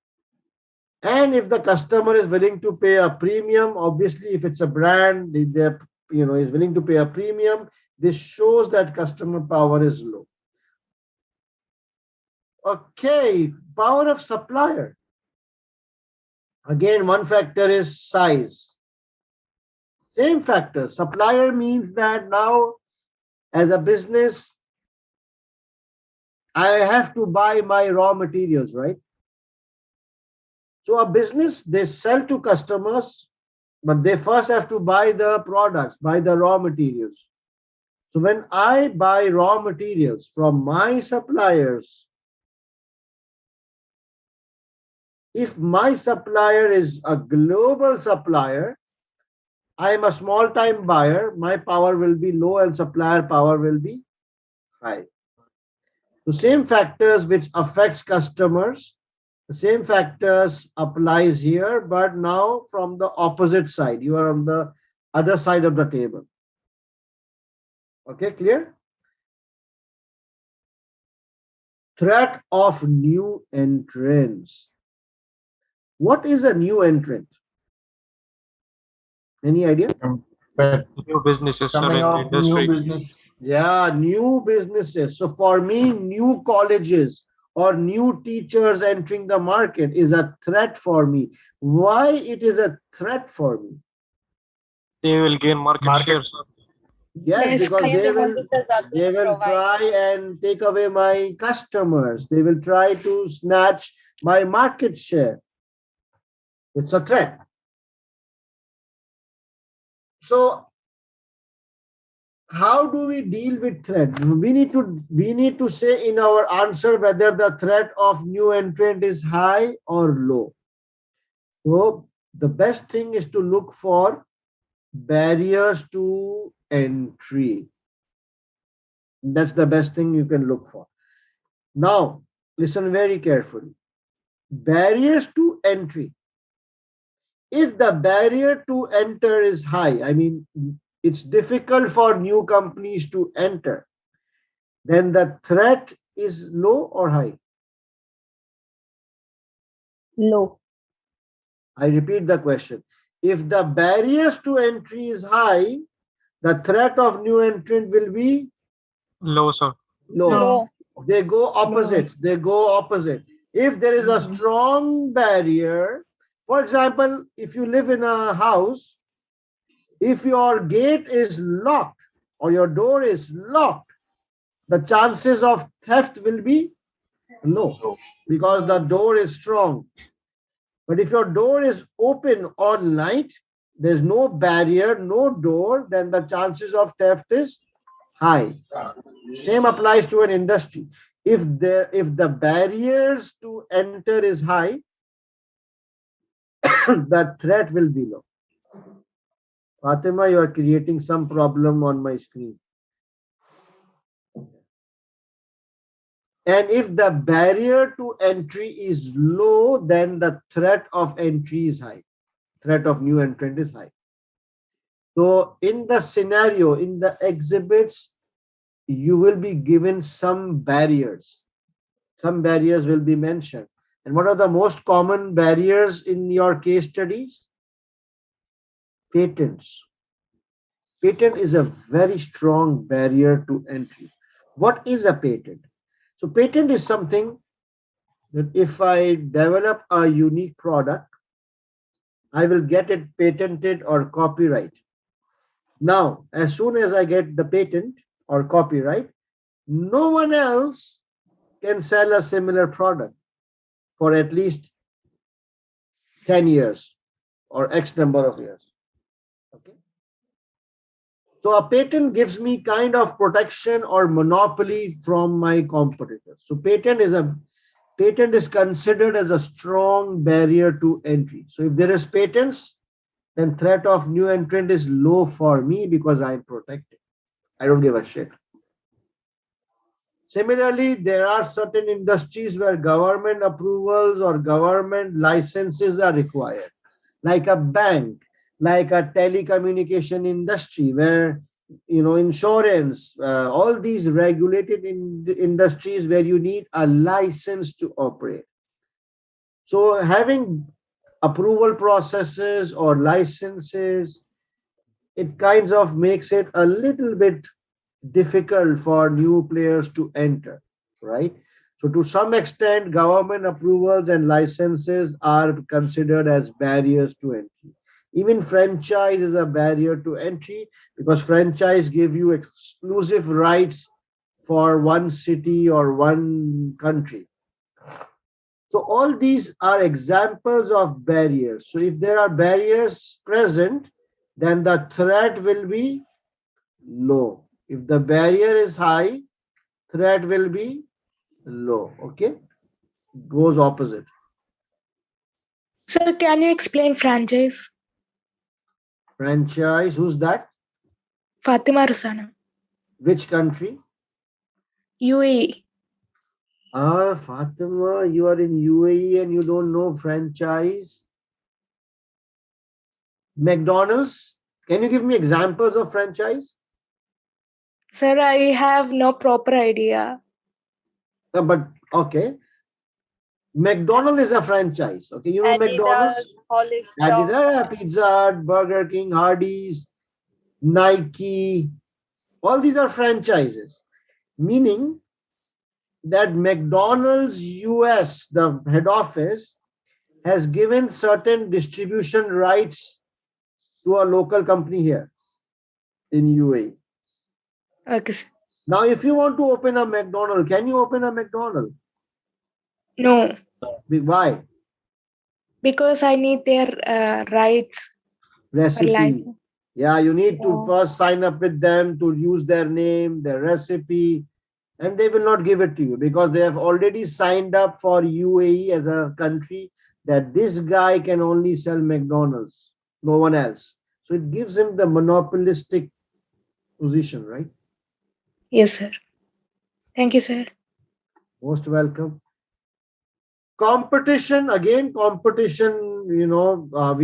And if the customer is willing to pay a premium, obviously, if it's a brand, they're is willing to pay a premium. This shows that customer power is low. Okay, power of supplier. Again, one factor is size. Same factor. Supplier means that now, as a business, I have to buy my raw materials, right? So a business, they sell to customers, but they first have to buy the products, buy the raw materials. So when I buy raw materials from my suppliers, if my supplier is a global supplier, I am a small-time buyer, my power will be low and supplier power will be high. So same factors which affects customers, the same factors applies here, but now from the opposite side. You are on the other side of the table. Okay, clear? Threat of new entrants. What is a new entrant? Any idea? New businesses, sir, in the industry. New business. Yeah, new businesses. So for me, new colleges or new teachers entering the market is a threat for me. Why it is a threat for me? They will gain market share, sir. Yes, because they will try and take away my customers. They will try to snatch my market share. It's a threat. So how do we deal with threat? We need to say in our answer whether the threat of new entrant is high or low. So the best thing is to look for barriers to entry. That's the best thing you can look for. Now, listen very carefully. Barriers to entry. If the barrier to enter is high, I mean, it's difficult for new companies to enter, then the threat is low or high? Low. I repeat the question. If the barriers to entry is high, the threat of new entrant will be low, sir. Low. They go opposites. They go opposite. If there is a strong barrier, for example, if you live in a house, if your gate is locked or your door is locked, the chances of theft will be low because the door is strong. But if your door is open all night, there's no barrier, no door, then the chances of theft is high. Same applies to an industry. If the barriers to enter is high, the threat will be low. Fatima, you are creating some problem on my screen. And if the barrier to entry is low, then the threat of entry is high. Threat of new entrant is high. So in the scenario, in the exhibits, you will be given some barriers. Some barriers will be mentioned. And what are the most common barriers in your case studies? Patents. Patent is a very strong barrier to entry. What is a patent? So patent is something that if I develop a unique product, I will get it patented or copyright. Now, as soon as I get the patent or copyright, no one else can sell a similar product for at least 10 years or X number of years. Okay. So a patent gives me kind of protection or monopoly from my competitors. So patent is considered as a strong barrier to entry. So if there is patents, then threat of new entrant is low for me because I am protected. I don't give a shit. Similarly, there are certain industries where government approvals or government licenses are required, like a bank, like a telecommunication industry, where, insurance, all these regulated industries where you need a license to operate. So having approval processes or licenses, it kind of makes it a little bit difficult for new players to enter, right? So to some extent, government approvals and licenses are considered as barriers to entry. Even franchise is a barrier to entry because franchise give you exclusive rights for one city or one country. So all these are examples of barriers. So if there are barriers present, then the threat will be low. If the barrier is high, threat will be low. Okay? Goes opposite. Sir, can you explain franchise? Franchise, who's that? Fatima Rusana. Which country? UAE. Fatima, you are in UAE and you don't know franchise. McDonald's, can you give me examples of franchise? Sir, I have no proper idea. But okay. McDonald's is a franchise. Okay, you know McDonald's? Adidas, Pizza Hut, Burger King, Hardee's, Nike. All these are franchises. Meaning that McDonald's US, the head office, has given certain distribution rights to a local company here in UAE. Okay. Now, if you want to open a McDonald's, can you open a McDonald's? No. Why? Because I need their rights. Recipe. Yeah, you need to first sign up with them to use their name, their recipe, and they will not give it to you because they have already signed up for UAE as a country that this guy can only sell McDonald's, no one else. So it gives him the monopolistic position, right? Yes, sir. Thank you, sir. Most welcome. Competition, again, competition, we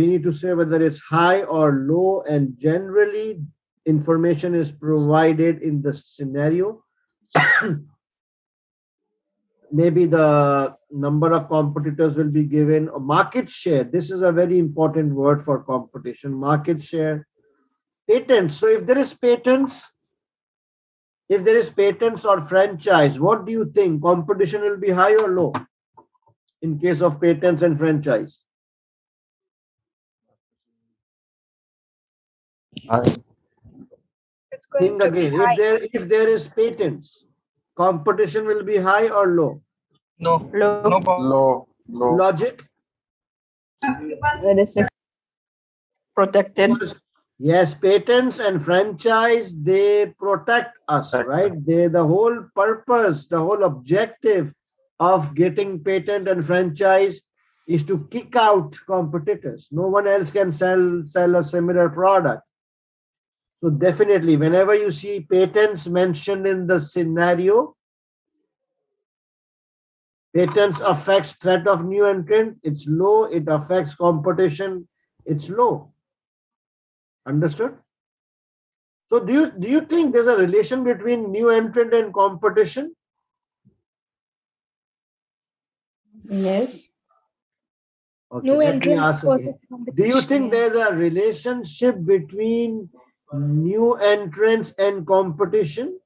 need to say whether it's high or low, and generally information is provided in the scenario. Maybe the number of competitors will be given. Market share, this is a very important word for competition. Market share. Patents. So if there is patents or franchise, what do you think? Competition will be high or low in case of patents and franchise? Think again. If there is patents, competition will be high or low? No. Low. Logic? Protected. Yes, patents and franchise, they protect us, right? They, the whole purpose, the whole objective of getting patent and franchise is to kick out competitors. No one else can sell a similar product. So definitely, whenever you see patents mentioned in the scenario, patents affects threat of new entrant, it's low. It affects competition, it's low. Understood? So do you think there's a relation between new entrant and competition? Yes. Okay, New let me entrants ask again. versus Do you competition. think there's a relationship between new entrants and competition?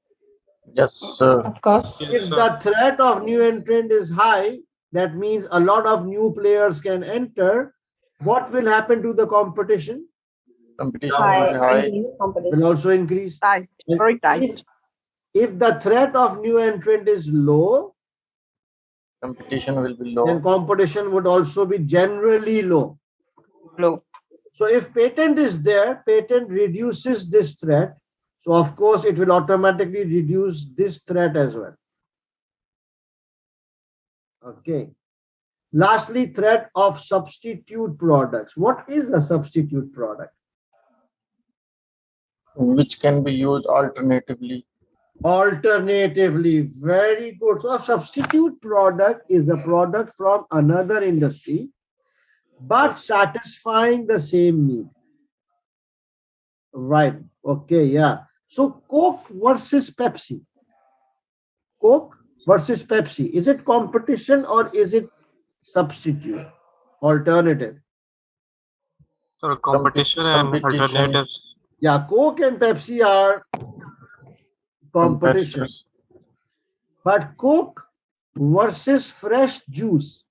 Yes, sir. Of course. If the threat of new entrant is high, that means a lot of new players can enter. What will happen to the competition? Competition will be high. Will also increase. Tight, And very tight. if the threat of new entrant is low, Competition will be then low. competition would also be generally low. Low. So if patent is there, patent reduces this threat. So of course, it will automatically reduce this threat as well. Okay. Lastly, threat of substitute products. What is a substitute product? Which can be used alternatively. Alternatively, very good. So a substitute product is a product from another industry, but satisfying the same need. Right. Okay. Yeah. So Coke versus Pepsi. Coke versus Pepsi. Is it competition or is it substitute? Alternative. So competition and alternatives. Yeah. Coke and Pepsi are competition. But Coke versus fresh juice.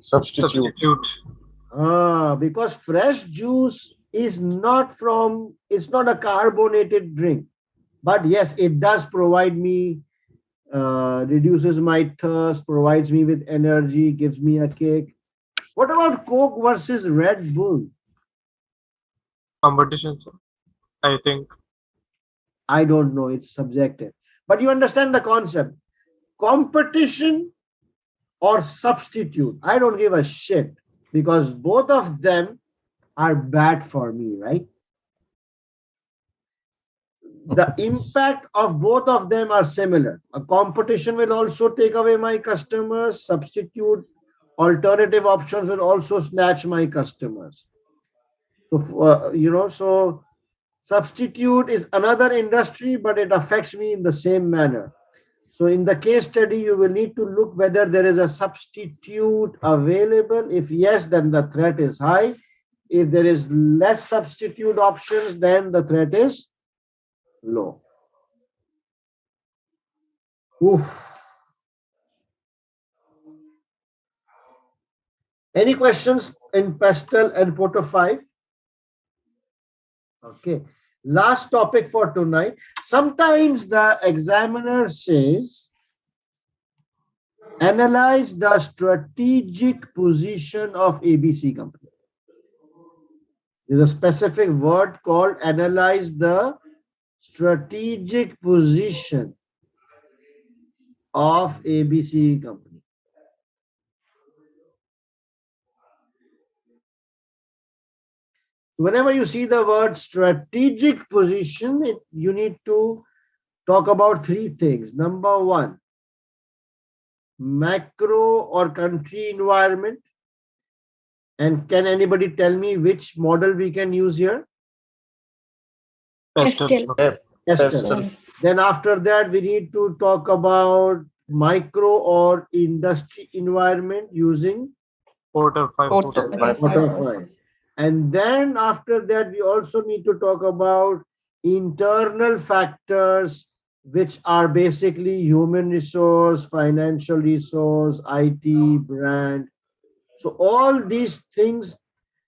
Substitute. Because fresh juice is not from, it's not a carbonated drink. But yes, it does provide me, reduces my thirst, provides me with energy, gives me a kick. What about Coke versus Red Bull? Competition, I think. I don't know, it's subjective. But you understand the concept. Competition or substitute, I don't give a shit because both of them are bad for me, right? The impact of both of them are similar. A competition will also take away my customers. Substitute alternative options will also snatch my customers. So, so substitute is another industry, but it affects me in the same manner. So in the case study, you will need to look whether there is a substitute available. If yes, then the threat is high. If there is less substitute options, then the threat is low. Oof. Any questions in Pastel and Porter 5? Okay. Last topic for tonight. Sometimes the examiner says, analyze the strategic position of ABC company. There's a specific word called analyze the strategic position of ABC company. So whenever you see the word strategic position, you need to talk about three things. Number one, macro or country environment. And can anybody tell me which model we can use here? Pastel. Pastel. Then after that, we need to talk about micro or industry environment using Porter 5. Porter 5. And then after that, we also need to talk about internal factors, which are basically human resource, financial resource, IT, brand. So all these things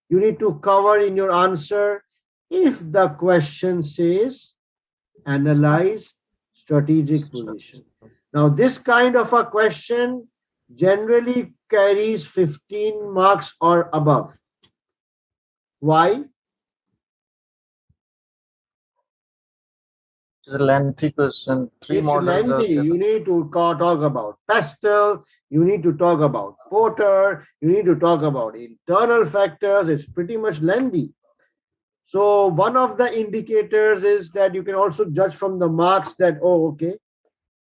you need to cover in your answer if the question says analyze strategic position. Now, this kind of a question generally carries 15 marks or above. Why? It's a lengthy question. Three It's models are lengthy. there. You need to talk about pastel. You need to talk about Porter. You need to talk about internal factors. It's pretty much lengthy. So one of the indicators is that you can also judge from the marks that, oh, okay,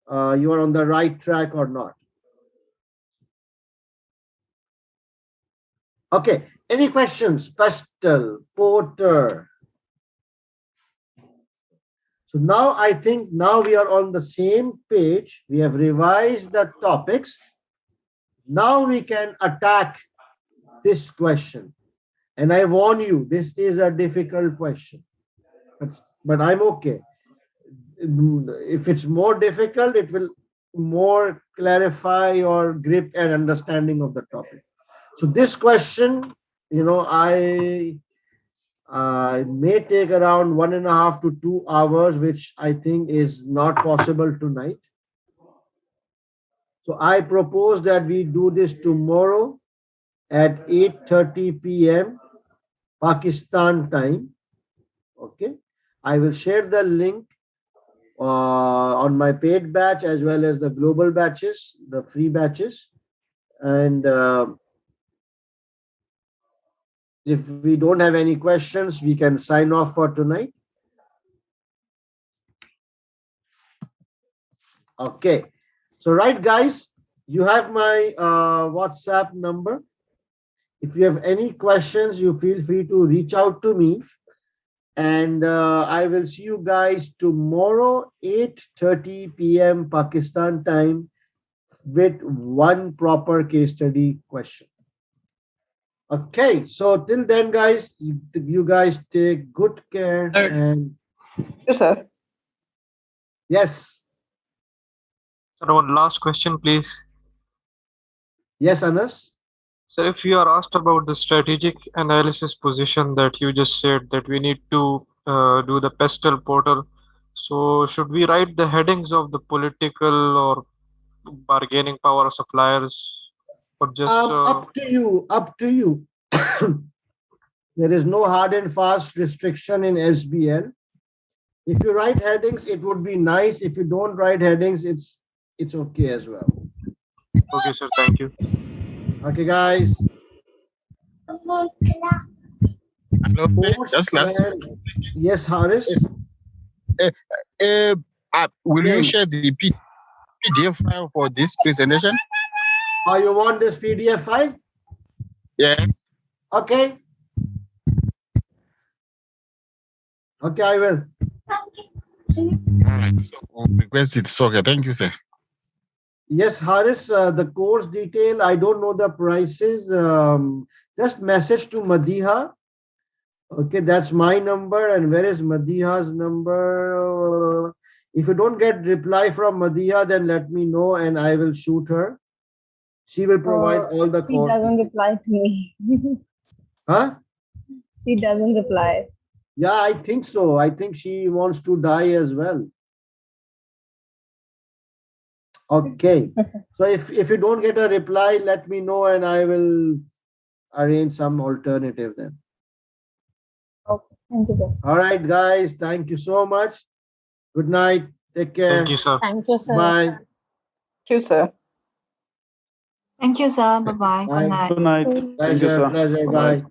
you are on the right track or not. Okay, any questions? Pastel, Porter. So now I think now we are on the same page. We have revised the topics. Now we can attack this question. And I warn you, this is a difficult question. But I'm okay. If it's more difficult, it will more clarify your grip and understanding of the topic. So this question, I may take around 1.5 to 2 hours, which I think is not possible tonight. So I propose that we do this tomorrow at 8:30 p.m. Pakistan time. Okay. I will share the link on my paid batch as well as the global batches, the free batches. And if we don't have any questions, we can sign off for tonight. Okay. So, right, guys, you have my WhatsApp number. If you have any questions, you feel free to reach out to me. And I will see you guys tomorrow, 8:30 p.m. Pakistan time, with one proper case study question. Okay, so till then, guys, you guys take good care. And Yes, sir. Yes. Sir, one last question, please. Yes, Anas. So if you are asked about the strategic analysis position that you just said that we need to do the pestle portal, so should we write the headings of the political or bargaining power suppliers, or just up to you? Up to you. There is no hard and fast restriction in SBL. If you write headings, it would be nice. If you don't write headings, it's okay as well. Okay, sir. Thank you. Okay, guys. Hello, just last. Yes, Haris. Will you share the PDF file for this presentation? Oh, you want this PDF file? Yes. Okay. Okay, I will. All right. So request it. So, okay. Thank you, sir. Yes, Haris, the course detail, I don't know the prices. Just message to Madiha. Okay, that's my number. And where is Madiha's number? If you don't get reply from Madiha, then let me know and I will shoot her. She will provide all the She course. doesn't reply to me. Huh? She doesn't reply. Yeah, I think so. I think she wants to die as well. Okay. So if you don't get a reply, let me know and I will arrange some alternative then. Okay. Thank you, sir. All right, guys. Thank you so much. Good night. Take care. Thank you, sir. Thank you, sir. Bye. Thank you, sir. Thank you, sir. Bye-bye. Good night. Good night. Pleasure. Bye.